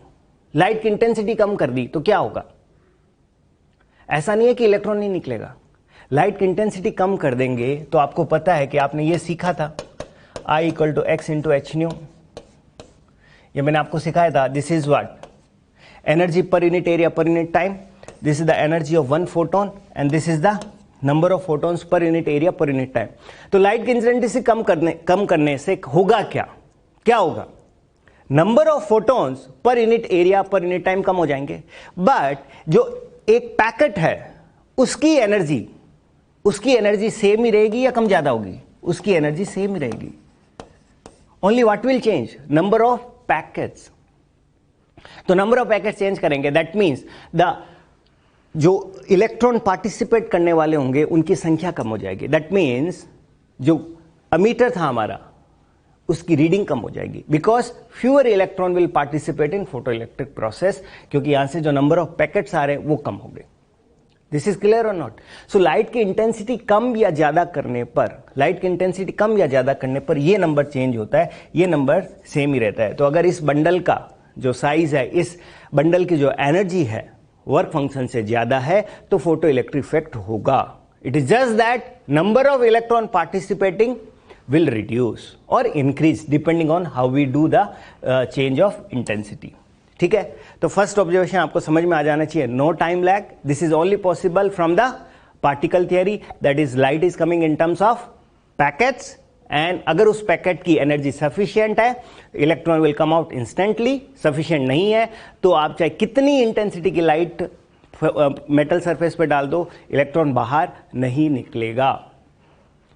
A: Light की intensity कम कर दी तो क्या होगा? ऐसा नहीं है कि इलेक्ट्रॉन नहीं निकलेगा. लाइट की इंटेंसिटी कम कर देंगे तो आपको पता है कि आपने ये सीखा था I = x × h nu. ये मैंने आपको सिखाया था. This is what, energy per unit area per unit time. This is the energy of one photon and this is the number of photons पर unit area per unit time. तो light की intensity कम करने से होगा क्या होगा? Number of photons पर unit area per unit time कम हो जाएंगे. बट जो एक पैकेट है उसकी एनर्जी सेम ही रहेगी या कम ज्यादा होगी? उसकी एनर्जी सेम ही रहेगी. Only what will change? Number of packets. तो नंबर ऑफ पैकेट चेंज करेंगे, दैट मीन्स जो इलेक्ट्रॉन पार्टिसिपेट करने वाले होंगे उनकी संख्या कम हो जाएगी. दैट मीन्स जो अमीटर था हमारा उसकी रीडिंग कम हो जाएगी, because fewer electron will participate in photo electric process, क्योंकि यहां से जो नंबर ऑफ पैकेट्स आ रहे हैं वो कम हो गए. This is clear or not? So light की इंटेंसिटी कम या ज्यादा करने पर ये नंबर चेंज होता है, ये नंबर सेम ही रहता है. तो अगर इस बंडल का जो साइज है, इस बंडल की जो एनर्जी है वर्क फंक्शन से ज्यादा है तो फोटो इलेक्ट्रिक इफेक्ट होगा. It is just that number of electron participating will reduce और increase depending on how we do the change of intensity. ठीक है. तो फर्स्ट ऑब्जर्वेशन आपको समझ में आ जाना चाहिए, no time lag. This is only possible from the particle theory, that is light is coming in terms of packets, and अगर उस पैकेट की एनर्जी सफिशिएंट है electron will come out instantly. Sufficient नहीं है तो आप चाहे कितनी इंटेंसिटी की लाइट मेटल सरफेस पे डाल दो, इलेक्ट्रॉन बाहर नहीं निकलेगा.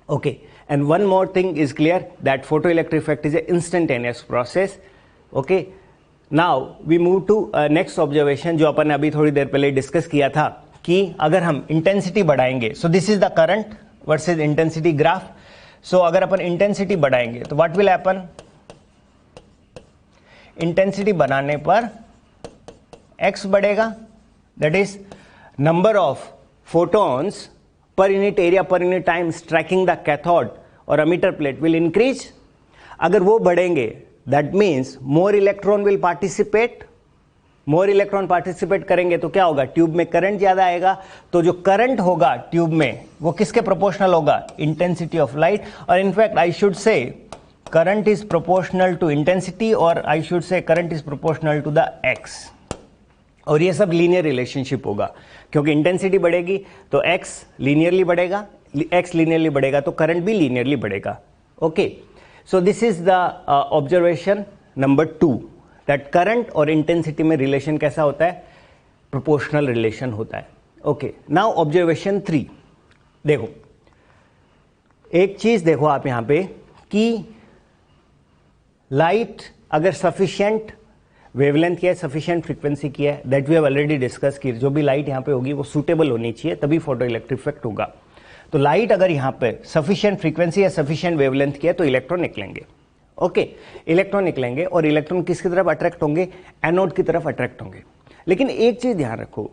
A: Okay, and one more thing is clear, that photo electric effect is a instantaneous process. Okay, now we move to next observation जो अपन ने अभी थोड़ी देर पहले डिस्कस किया था कि अगर हम इंटेंसिटी बढ़ाएंगे, सो this is the current versus intensity graph. सो अगर अपन इंटेंसिटी बढ़ाएंगे तो व्हाट विल हैपन? इंटेंसिटी बढ़ाने पर x बढ़ेगा, that is number of photons per unit area per unit time striking the cathode और अमीटर प्लेट विल इंक्रीज। अगर वो बढ़ेंगे that means more electron will participate, more electron participate करेंगे तो क्या होगा, ट्यूब में करंट ज्यादा आएगा। तो जो करंट होगा ट्यूब में वो किसके प्रोपोर्शनल होगा, इंटेंसिटी ऑफ लाइट। और in fact I should say current is proportional to intensity, और I should say current is proportional to the x. और ये सब लीनियर रिलेशनशिप होगा, क्योंकि इंटेंसिटी बढ़ेगी तो एक्स लीनियरली बढ़ेगा, एक्स लीनियरली बढ़ेगा तो करंट भी लीनियरली बढ़ेगा। Okay, so this is the observation number 2, that current और इंटेंसिटी में रिलेशन कैसा होता है, प्रोपोर्शनल रिलेशन होता है। ओके, नाउ ऑब्जर्वेशन 3, देखो एक चीज देखो आप यहां पे कि लाइट अगर सफिशिएंट वेवलेंथ की है, सफिशिएंट फ्रीक्वेंसी की है, that we have already discuss की, जो भी लाइट यहां पे होगी वो सूटेबल होनी चाहिए, तभी फोटो इलेक्ट्रिक इफेक्ट होगा। तो लाइट अगर यहां पे सफिशिएंट फ्रीक्वेंसी या सफिशिएंट वेवलेंथ की है तो इलेक्ट्रॉन निकलेंगे। ओके, इलेक्ट्रॉन निकलेंगे और इलेक्ट्रॉन किसकी तरफ अट्रैक्ट होंगे, एनोड की तरफ अट्रैक्ट होंगे। लेकिन एक चीज ध्यान रखो,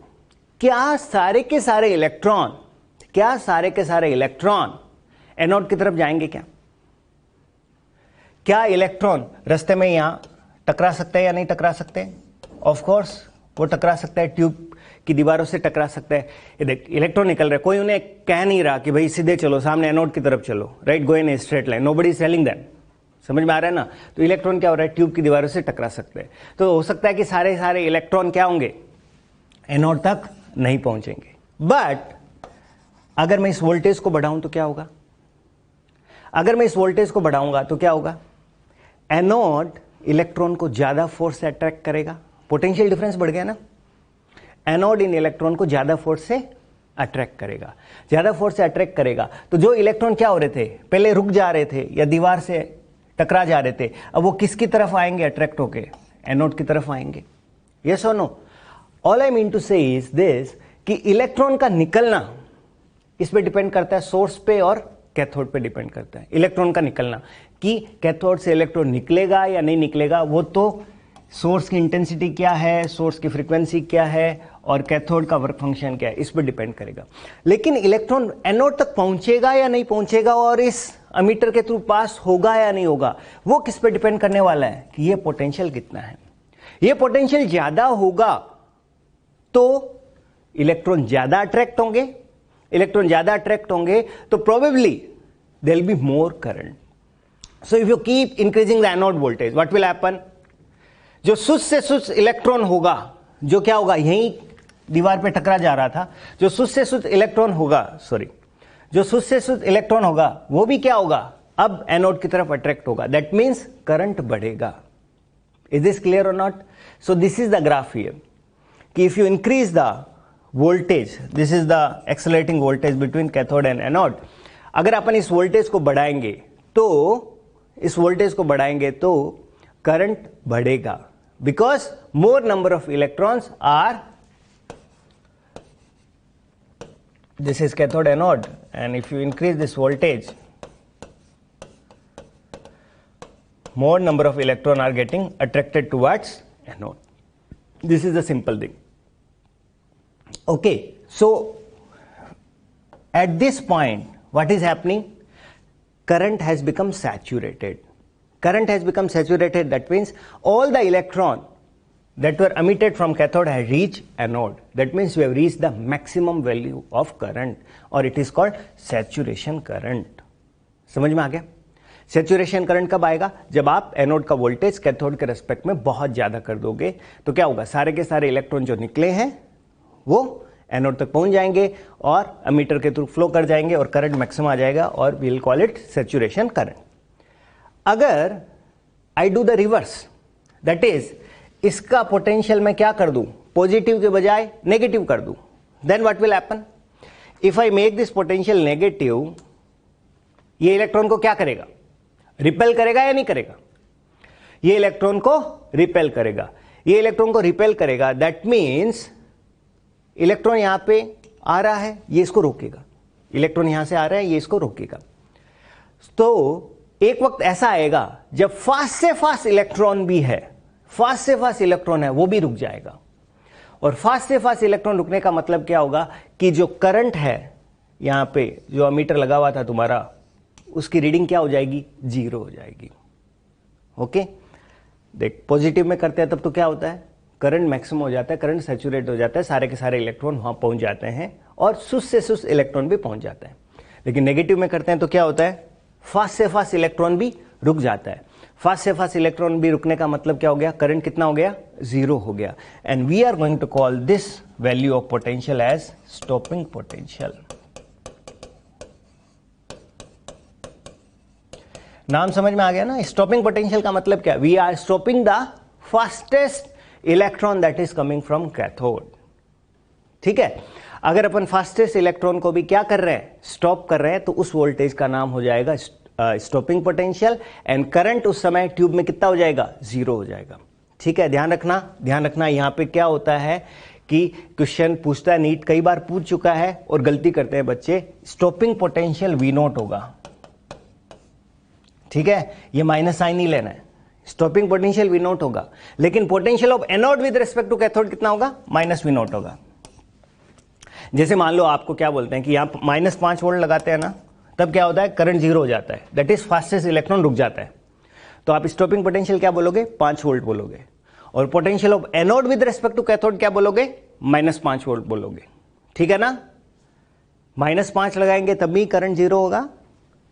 A: क्या सारे के सारे इलेक्ट्रॉन एनोड की तरफ जाएंगे क्या इलेक्ट्रॉन रास्ते में यहां टकरा सकते हैं या नहीं टकरा सकते? ऑफ कोर्स वो टकरा सकता है, ट्यूब की दीवारों से टकरा सकता है। इलेक्ट्रॉन निकल रहा है, कोई उन्हें कह नहीं रहा कि भाई सीधे चलो, सामने एनोड की तरफ चलो, right, go in a straight line, nobody is telling them. समझ में आ रहा है ना? तो इलेक्ट्रॉन क्या हो रहा है, ट्यूब की दीवारों से टकरा सकते हैं। तो हो सकता है कि सारे इलेक्ट्रॉन क्या होंगे, एनोड तक नहीं पहुंचेंगे। बट अगर मैं इस वोल्टेज को बढ़ाऊं तो क्या होगा, अगर मैं इस वोल्टेज को बढ़ाऊंगा तो क्या होगा, एनोड इलेक्ट्रॉन को ज्यादा फोर्स से अट्रैक्ट करेगा, पोटेंशियल डिफरेंस बढ़ गया ना, एनोड इन इलेक्ट्रॉन को ज्यादा फोर्स से अट्रैक्ट करेगा, ज्यादा फोर्स से अट्रैक्ट करेगा। तो जो इलेक्ट्रॉन क्या हो रहे थे, पहले रुक जा रहे थे या दीवार से टकरा जा रहे थे, अब वो किसकी तरफ आएंगे अट्रैक्ट होके, एनोड की तरफ आएंगे। यस और no? All I mean to say is this कि इलेक्ट्रॉन का निकलना इस पे डिपेंड करता है, सोर्स पे और कैथोड पे डिपेंड करता है। इलेक्ट्रॉन का निकलना कि कैथोड से इलेक्ट्रॉन निकलेगा या नहीं निकलेगा, वो तो सोर्स की इंटेंसिटी क्या है, सोर्स की फ्रीक्वेंसी क्या है और कैथोड का वर्क फंक्शन क्या है, इस पर डिपेंड करेगा। लेकिन इलेक्ट्रॉन एनोड तक पहुंचेगा या नहीं पहुंचेगा और इस अमीटर के थ्रू पास होगा या नहीं होगा, वो किस पे डिपेंड करने वाला है कि ये पोटेंशियल कितना है। ये पोटेंशियल ज्यादा होगा तो इलेक्ट्रॉन ज्यादा अट्रैक्ट होंगे, इलेक्ट्रॉन ज्यादा अट्रैक्ट होंगे तो probably there will be more current. So if you keep increasing the anode voltage, what will happen, जो सुस्त से सुस्त इलेक्ट्रॉन होगा, जो क्या होगा, यहीं दीवार पे टकरा जा रहा था, जो सुस्त से सुस्त इलेक्ट्रॉन होगा, जो सुस्त से सुस्त इलेक्ट्रॉन होगा वो भी क्या होगा, अब एनोड की तरफ अट्रैक्ट होगा। दैट मीन्स करंट बढ़ेगा। Is this clear or not? So this is the graph here कि if you increase the voltage, this is the accelerating voltage between cathode and anode, अगर अपन इस वोल्टेज को बढ़ाएंगे तो करंट बढ़ेगा, because more number of electrons are, this is cathode anode, and if you increase this voltage, more number of electrons are getting attracted towards anode. This is the simple thing. Okay, so at this point what is happening, current has become saturated. Current has become saturated, that means all the electron that were emitted from cathode has reached anode. That means we have reached the maximum value of current, or it is called saturation current. समझ में आ गया? Saturation current कब आएगा, जब आप anode का voltage cathode के respect में बहुत ज्यादा कर दोगे तो क्या होगा, सारे के सारे इलेक्ट्रॉन जो निकले हैं वो एनोड तक पहुंच जाएंगे और एमीटर के थ्रू फ्लो कर जाएंगे और करंट मैक्सिमम आ जाएगा, और we will call it saturation current. अगर I do the reverse, that is इसका पोटेंशियल मैं क्या कर दूं, पॉजिटिव के बजाय नेगेटिव कर दूं, then what will happen, if I make this potential negative, ये इलेक्ट्रॉन को क्या करेगा, रिपेल करेगा या नहीं करेगा, ये इलेक्ट्रॉन को रिपेल करेगा, ये इलेक्ट्रॉन को रिपेल करेगा। दैट मीन्स इलेक्ट्रॉन यहां पे आ रहा है, ये इसको रोकेगा, इलेक्ट्रॉन यहां से आ रहा है, ये इसको रोकेगा। तो एक वक्त ऐसा आएगा जब फास्ट से फास्ट इलेक्ट्रॉन भी है, फास्ट से फास्ट इलेक्ट्रॉन है, वो भी रुक जाएगा। और फास्ट से फास्ट इलेक्ट्रॉन रुकने का मतलब क्या होगा कि जो करंट है यहां पे, जो अमीटर लगा हुआ था तुम्हारा उसकी रीडिंग क्या हो जाएगी, 0 हो जाएगी। ओके, देख पॉजिटिव में करते हैं तब तो क्या होता है, करंट मैक्सिमम हो जाता है, करंट सैचुरेट हो जाता है, सारे के सारे इलेक्ट्रॉन वहां पहुंच जाते हैं और सुस्त से सुस्त इलेक्ट्रॉन भी पहुंच जाता है। लेकिन नेगेटिव में करते हैं तो क्या होता है, फास्ट से फास्ट इलेक्ट्रॉन भी रुक जाता है। फास्ट से फास्ट इलेक्ट्रॉन भी रुकने का मतलब क्या हो गया, करंट कितना हो गया, 0 हो गया। And we are going to call this value of potential as stopping potential. नाम समझ में आ गया ना। स्टॉपिंग पोटेंशियल का मतलब क्या, we are stopping the fastest electron that is coming from cathode. ठीक है, अगर अपन फास्टेस्ट इलेक्ट्रॉन को भी क्या कर रहे हैं, स्टॉप कर रहे हैं, तो उस वोल्टेज का नाम हो जाएगा स्टॉपिंग पोटेंशियल। एंड करंट उस समय ट्यूब में कितना हो जाएगा, 0 हो जाएगा। ठीक है, ध्यान रखना यहां पे क्या होता है कि क्वेश्चन पूछता है, नीट कई बार पूछ चुका है और गलती करते हैं बच्चे, स्टॉपिंग पोटेंशियल V0 होगा। ठीक है, ये माइनस साइन नहीं लेना है, स्टॉपिंग पोटेंशियल V0 होगा, लेकिन potential of anode with respect to cathode कितना होगा, -V0 होगा। जैसे मान लो आपको क्या बोलते हैं कि यहां -5 वोल्ट लगाते हैं ना, तब क्या होता है, करंट 0 हो जाता है, दैट इज फास्टेस्ट इलेक्ट्रॉन रुक जाता है। तो आप स्टॉपिंग पोटेंशियल क्या बोलोगे, 5 वोल्ट बोलोगे, और potential of anode with respect to cathode क्या बोलोगे, -5 वोल्ट बोलोगे। ठीक है ना, -5 लगाएंगे तब भी करंट 0 होगा।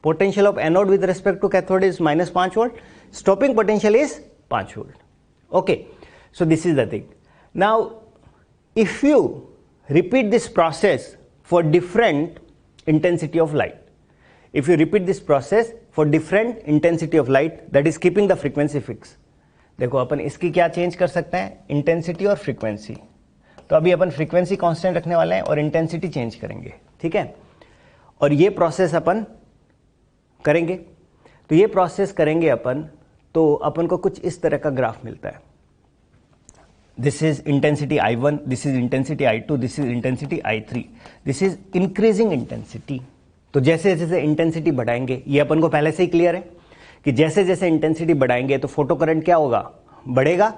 A: Potential of anode with respect to cathode is -5 volt, stopping potential is 5 volt. Okay, so this is the thing. Now if you repeat this process for different intensity of light, if you repeat this process for different intensity of light, that is keeping the frequency fixed, देखो अपन इसकी क्या change कर सकते हैं, intensity और frequency. तो अभी अपन frequency constant रखने वाले हैं और इंटेंसिटी चेंज करेंगे। ठीक है, और ये प्रोसेस अपन करेंगे, तो ये प्रोसेस करेंगे अपन, तो अपन को कुछ इस तरह का ग्राफ मिलता है। This is intensity I1, this is intensity I2, this is intensity I3, this is increasing intensity। तो जैसे जैसे इंटेंसिटी बढ़ाएंगे, ये अपन को पहले से ही क्लियर है कि जैसे जैसे इंटेंसिटी बढ़ाएंगे तो फोटो करंट क्या होगा, बढ़ेगा।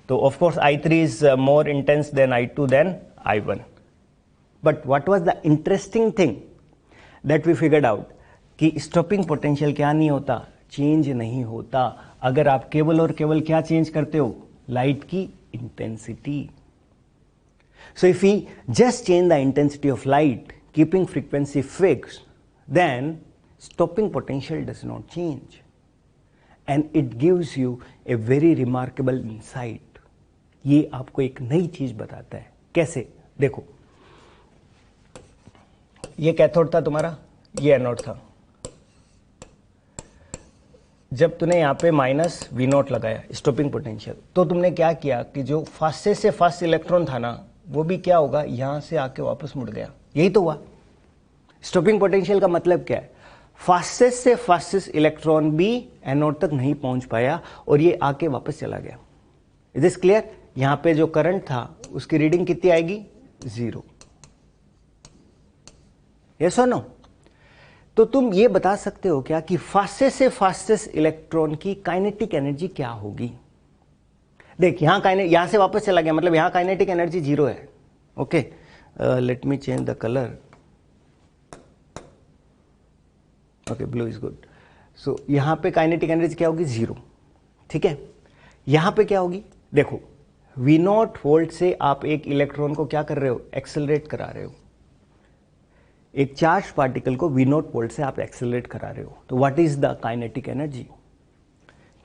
A: तो of course I3 is more intense then I2 then I1। But what was the interesting thing that we figured out, कि स्टॉपिंग पोटेंशियल क्या नहीं होता, चेंज नहीं होता, अगर आप केवल और केवल क्या चेंज करते हो, लाइट की intensity. So if we just change the intensity of light, keeping frequency fixed, then stopping potential does not change, and it gives you a very remarkable insight. ये आपको एक नई चीज बताता है। कैसे, देखो ये कैथोड था तुम्हारा, ये एनोड था। जब तूने यहाँ पे -V0 लगाया स्टॉपिंग पोटेंशियल, तो तुमने क्या किया कि जो फास्टेस्ट से फास्ट इलेक्ट्रॉन था ना, वो भी क्या होगा, यहां से आके वापस मुड़ गया। यही तो हुआ। स्टॉपिंग पोटेंशियल का मतलब क्या है, फास्टेस्ट से फास्टेस्ट इलेक्ट्रॉन भी एनोड तक नहीं पहुंच पाया और ये आके वापस चला गया। Is this clear. यहां पे जो करंट था उसकी रीडिंग कितनी आएगी, 0। यस और नो। तो तुम ये बता सकते हो क्या कि फास्टेस्ट से फास्टेस्ट इलेक्ट्रॉन की काइनेटिक एनर्जी क्या होगी। देख यहां से वापस चला गया, मतलब यहां काइनेटिक एनर्जी 0 है। Okay, let me change the colour. Okay, blue is good. सो यहां पे काइनेटिक एनर्जी क्या होगी, 0। ठीक है, यहां पे क्या होगी, देखो V0 वोल्ट से आप एक इलेक्ट्रॉन को क्या कर रहे हो, एक्सेलरेट करा रहे हो। एक चार्ज पार्टिकल को V0 वोल्ट से आप एक्सेलरेट करा रहे हो, तो what is the kinetic energy,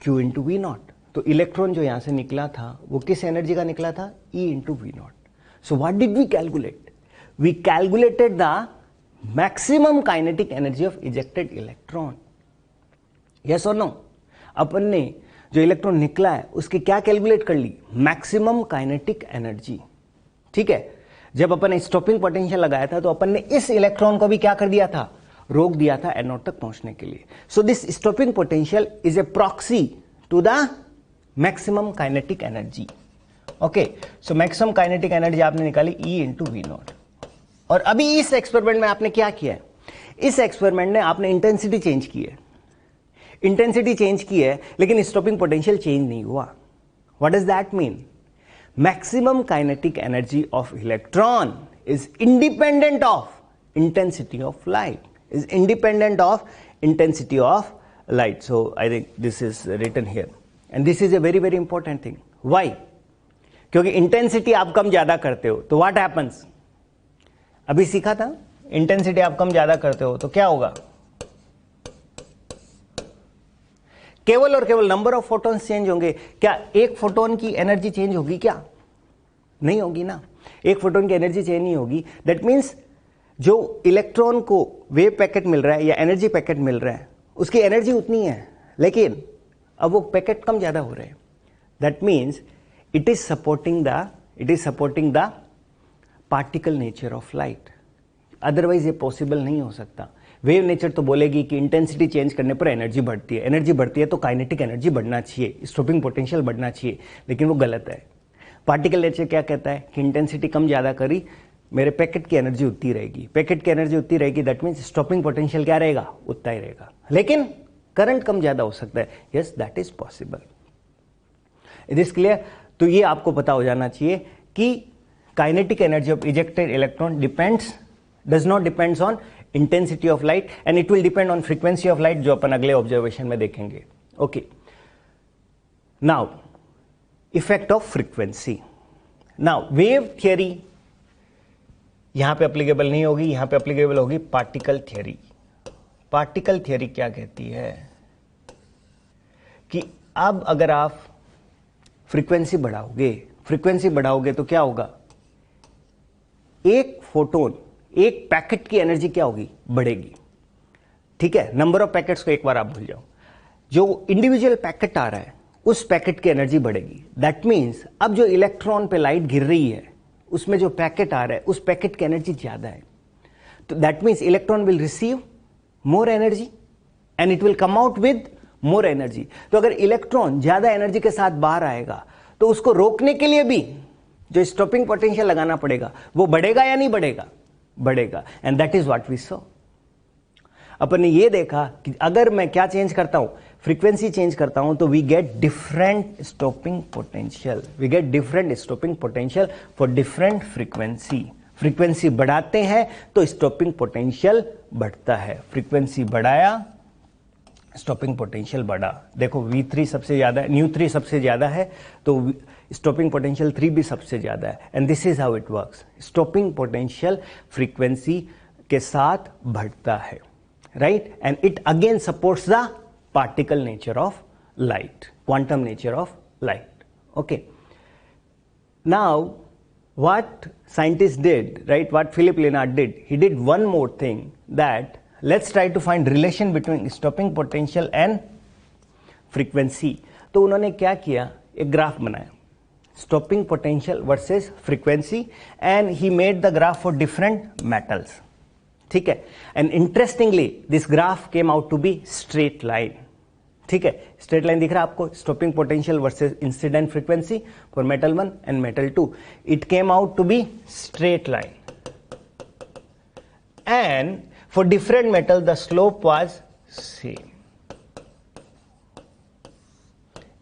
A: Q into V0। तो इलेक्ट्रॉन जो यहां से निकला था वो किस एनर्जी का निकला था, E into V0। So what did we calculate, we calculated the maximum kinetic energy of ejected electron. Yes और नो। अपन ने जो इलेक्ट्रॉन निकला है उसकी क्या कैलकुलेट कर ली, मैक्सिमम काइनेटिक एनर्जी। ठीक है, जब अपन ने स्टॉपिंग पोटेंशियल लगाया था तो अपन ने इस इलेक्ट्रॉन को भी क्या कर दिया था, रोक दिया था एनोड तक पहुंचने के लिए। So this stopping potential is a proxy to the maximum kinetic energy. Okay, so maximum kinetic energy आपने निकाली E इंटू V0। और अभी इस एक्सपेरिमेंट में आपने क्या किया है, इस एक्सपेरिमेंट में आपने इंटेंसिटी चेंज की है, इंटेंसिटी चेंज की है, लेकिन स्टॉपिंग पोटेंशियल चेंज नहीं हुआ। What does that mean, maximum kinetic energy of electron is independent of intensity of light, is independent of intensity of light. So I think this is written here, and this is a very very important thing. Why? क्योंकि intensity आप कम ज्यादा करते हो तो what happens, अभी सीखा था, intensity आप कम ज्यादा करते हो तो क्या होगा, केवल और केवल नंबर ऑफ फोटॉन्स चेंज होंगे। क्या एक फोटोन की एनर्जी चेंज होगी क्या? नहीं होगी ना, एक फोटोन की एनर्जी चेंज नहीं होगी। दैट मीन्स जो इलेक्ट्रॉन को वेव पैकेट मिल रहा है या एनर्जी पैकेट मिल रहा है उसकी एनर्जी उतनी है, लेकिन अब वो पैकेट कम ज्यादा हो रहे हैं। That means it is supporting the particle nature of light, otherwise ये पॉसिबल नहीं हो सकता। वेव नेचर तो बोलेगी कि इंटेंसिटी चेंज करने पर एनर्जी बढ़ती है, एनर्जी बढ़ती है तो काइनेटिक एनर्जी बढ़ना चाहिए, स्टॉपिंग पोटेंशियल बढ़ना चाहिए, लेकिन वो गलत है। पार्टिकल नेचर क्या कहता है कि इंटेंसिटी कम ज्यादा करी, मेरे पैकेट की एनर्जी उतनी रहेगी, पैकेट की एनर्जी उतनी रहेगी, दैट मीन्स स्टॉपिंग पोटेंशियल क्या रहेगा, उतना ही रहेगा, लेकिन करंट कम ज्यादा हो सकता है। Yes, that is possible. It is clear? तो ये आपको पता हो जाना चाहिए कि kinetic energy of ejected electron does not depends on intensity of light and it will depend on frequency of light, जो अपन अगले ऑब्जर्वेशन में देखेंगे। Okay, now effect of frequency. Now wave theory यहां पे एप्लीकेबल नहीं होगी, यहां पे एप्लीकेबल होगी पार्टिकल थियरी। पार्टिकल थियरी क्या कहती है कि अब अगर आप फ्रीक्वेंसी बढ़ाओगे तो क्या होगा, एक फोटोन, एक पैकेट की एनर्जी क्या होगी, बढ़ेगी। ठीक है, नंबर ऑफ पैकेट्स को एक बार आप भूल जाओ, जो इंडिविजुअल पैकेट आ रहा है उस पैकेट की एनर्जी बढ़ेगी। दैट मीन्स अब जो इलेक्ट्रॉन पे लाइट गिर रही है उसमें जो पैकेट आ रहा है उस पैकेट की एनर्जी ज्यादा है, तो that means electron will receive more energy and it will come out with more energy. तो अगर इलेक्ट्रॉन ज्यादा एनर्जी के साथ बाहर आएगा तो उसको रोकने के लिए भी जो स्टॉपिंग पोटेंशियल लगाना पड़ेगा वो बढ़ेगा या नहीं बढ़ेगा, बढ़ेगा। And that is what we saw. अपन ने ये देखा कि अगर मैं क्या चेंज करता हूं, फ्रीक्वेंसी चेंज करता हूं, तो we get different stopping potential for different frequency. Frequency बढ़ाते हैं तो स्टॉपिंग पोटेंशियल बढ़ता है, फ्रीक्वेंसी बढ़ाया स्टॉपिंग पोटेंशियल बढ़ा। देखो V3 सबसे ज्यादा है, ν3 सबसे ज्यादा है, तो स्टॉपिंग पोटेंशियल 3 भी सबसे ज्यादा है। And this is how it works. Stopping potential frequency के साथ बढ़ता है, right, and it again supports the particle nature of light, quantum nature of light. Okay, now what scientists did, right, what Philip Lenard did, he did one more thing, that let's try to find relation between stopping potential and frequency। तो उन्होंने क्या किया, एक graph बनाया, stopping potential versus frequency, and he made the graph for different metals। ठीक है, and interestingly this graph came out to be straight line। ठीक है, स्ट्रेट लाइन दिख रहा है आपको, stopping potential versus incident frequency for metal 1 and metal 2, it came out to be straight line, and for different metal the slope was same,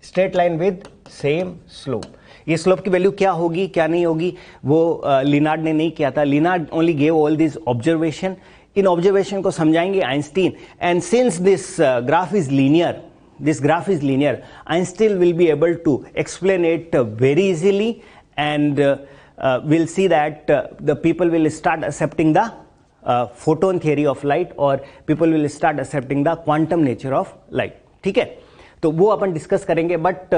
A: straight line with same slope. ये slope की value क्या होगी क्या नहीं होगी वो Lenard ने नहीं किया था। Lenard only gave all this observation, in observation को समझाएंगे Einstein, and since this graph is linear, this graph is linear, Einstein will be able to explain it very easily, and we'll see that the people will start accepting the photon theory of light, or people will start accepting the quantum nature of light। ठीक है, तो वो अपन discuss करेंगे, but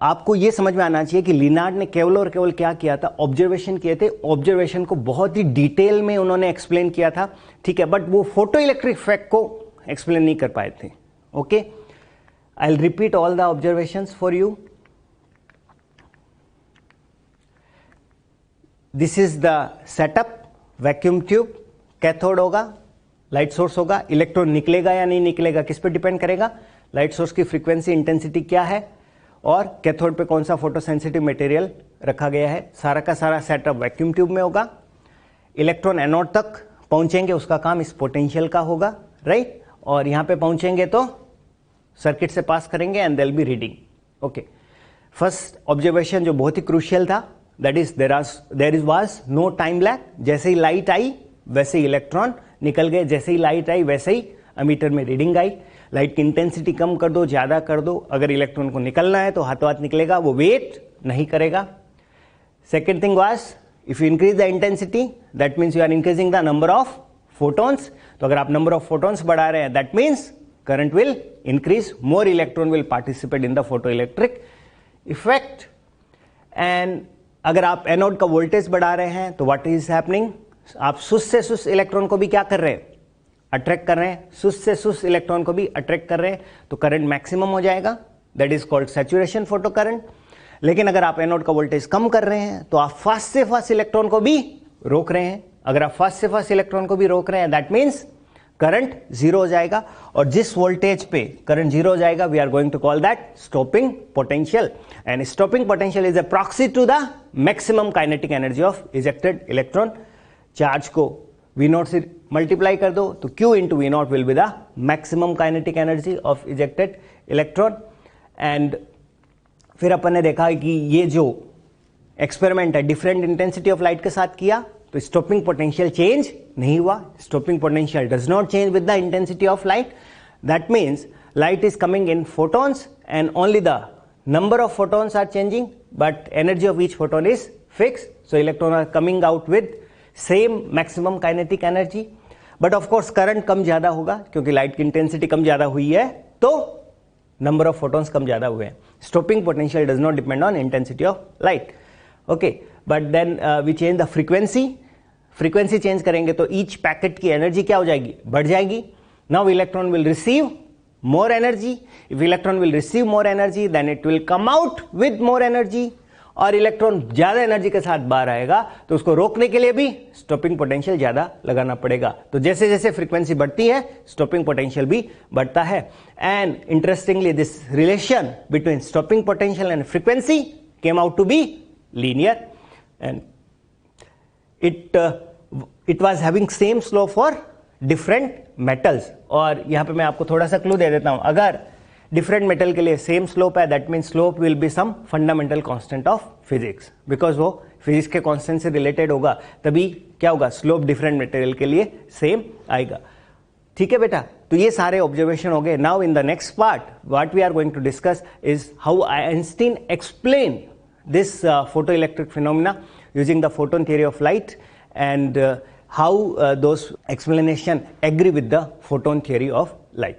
A: आपको ये समझ में आना चाहिए कि लिनार्ड ने केवल और केवल क्या किया था, ऑब्जर्वेशन किए थे, ऑब्जर्वेशन को बहुत ही डिटेल में उन्होंने एक्सप्लेन किया था। ठीक है, बट वो फोटो इलेक्ट्रिक इफेक्ट को एक्सप्लेन नहीं कर पाए थे। Okay, I'll repeat all the observations for you। This is the setup, vacuum tube, cathode होगा, लाइट सोर्स होगा, इलेक्ट्रॉन निकलेगा या नहीं निकलेगा किस पे डिपेंड करेगा, लाइट सोर्स की फ्रीक्वेंसी इंटेंसिटी क्या है, और कैथोड पे कौन सा फोटो सेंसिटिव मटेरियल रखा गया है। सारा का सारा सेटअप वैक्यूम ट्यूब में होगा। इलेक्ट्रॉन एनोड तक पहुंचेंगे, उसका काम इस पोटेंशियल का होगा, राइट, और यहां पे पहुंचेंगे तो सर्किट से पास करेंगे and there will be reading. Okay, first observation जो बहुत ही क्रूशियल था, that is there is was no time lag. जैसे ही लाइट आई वैसे ही इलेक्ट्रॉन निकल गए, जैसे ही लाइट आई वैसे ही अमीटर में रीडिंग आई, लाइट की इंटेंसिटी कम कर दो, ज़्यादा कर दो, अगर इलेक्ट्रॉन को निकलना है तो हाथों हाथ निकलेगा, वो वेट नहीं करेगा. Second thing was, if you increase the intensity that means you are increasing the number of photons. तो अगर आप नंबर ऑफ फोटॉन्स बढ़ा रहे हैं that means current will increase, more electron will participate in the photo electric effect. And अगर आप anode का voltage बढ़ा रहे हैं तो व्हाट इज हैपनिंग, आप सुस्त से सुस्त इलेक्ट्रॉन को भी क्या कर रहे हैं, अट्रैक्ट कर रहे हैं, सुस्त से सुस्त इलेक्ट्रॉन को भी अट्रैक्ट कर रहे हैं, तो करंट मैक्सिमम हो जाएगा, that is called saturation photo current. लेकिन अगर आप एनोड का वोल्टेज कम कर रहे हैं तो आप फास्ट से फास्ट इलेक्ट्रॉन को भी रोक रहे हैं. अगर आप फास्ट से फास्ट इलेक्ट्रॉन को भी रोक रहे हैं दैट मीन्स करंट जीरो हो जाएगा, और जिस वोल्टेज पे करंट जीरो हो जाएगा we are going to call that stopping potential. And stopping potential is a proxy to the maximum kinetic energy of ejected electron. Charge को V0 से multiply कर दो तो Q into V0 will be the maximum kinetic energy of ejected electron. And फिर अपन ने देखा कि ये जो एक्सपेरिमेंट है डिफरेंट इंटेंसिटी ऑफ लाइट के साथ किया तो स्टॉपिंग पोटेंशियल चेंज नहीं हुआ. Stopping potential does not change with the intensity of light. That means light is coming in photons and only the number of photons are changing but energy of each photon is fixed. So electrons are coming out with same maximum kinetic energy. But of course current कम ज़्यादा होगा क्योंकि light की intensity कम ज़्यादा हुई है तो number of photons कम ज़्यादा हुए हैं. Stopping potential does not depend on intensity of light. Okay, but then we change the frequency. Frequency change करेंगे तो ईच पैकेट की एनर्जी क्या हो जाएगी, बढ़ जाएगी. Now electron will receive more energy. If electron will receive more energy then it will come out with more energy. और electron ज्यादा एनर्जी के साथ बाहर आएगा तो उसको रोकने के लिए भी स्टॉपिंग पोटेंशियल ज्यादा लगाना पड़ेगा. तो जैसे जैसे फ्रीक्वेंसी बढ़ती है स्टॉपिंग पोटेंशियल भी बढ़ता है. And interestingly this relation between stopping potential and frequency came out to be linear and it was having same slope for different metals. और यहां पे मैं आपको थोड़ा सा क्लू दे देता हूं, अगर डिफरेंट मेटल के लिए सेम स्लोप है that mean slope will be some fundamental constant of physics, because वो फिजिक्स के कांस्टेंट से रिलेटेड होगा, तभी क्या होगा स्लोप डिफरेंट मटेरियल के लिए सेम आएगा. ठीक है बेटा, तो ये सारे ऑब्जर्वेशन हो गए. Now in the next part what we are going to discuss is how Einstein explain this photo electric phenomena using the photon theory of light and how those explanation agree with the photon theory of light.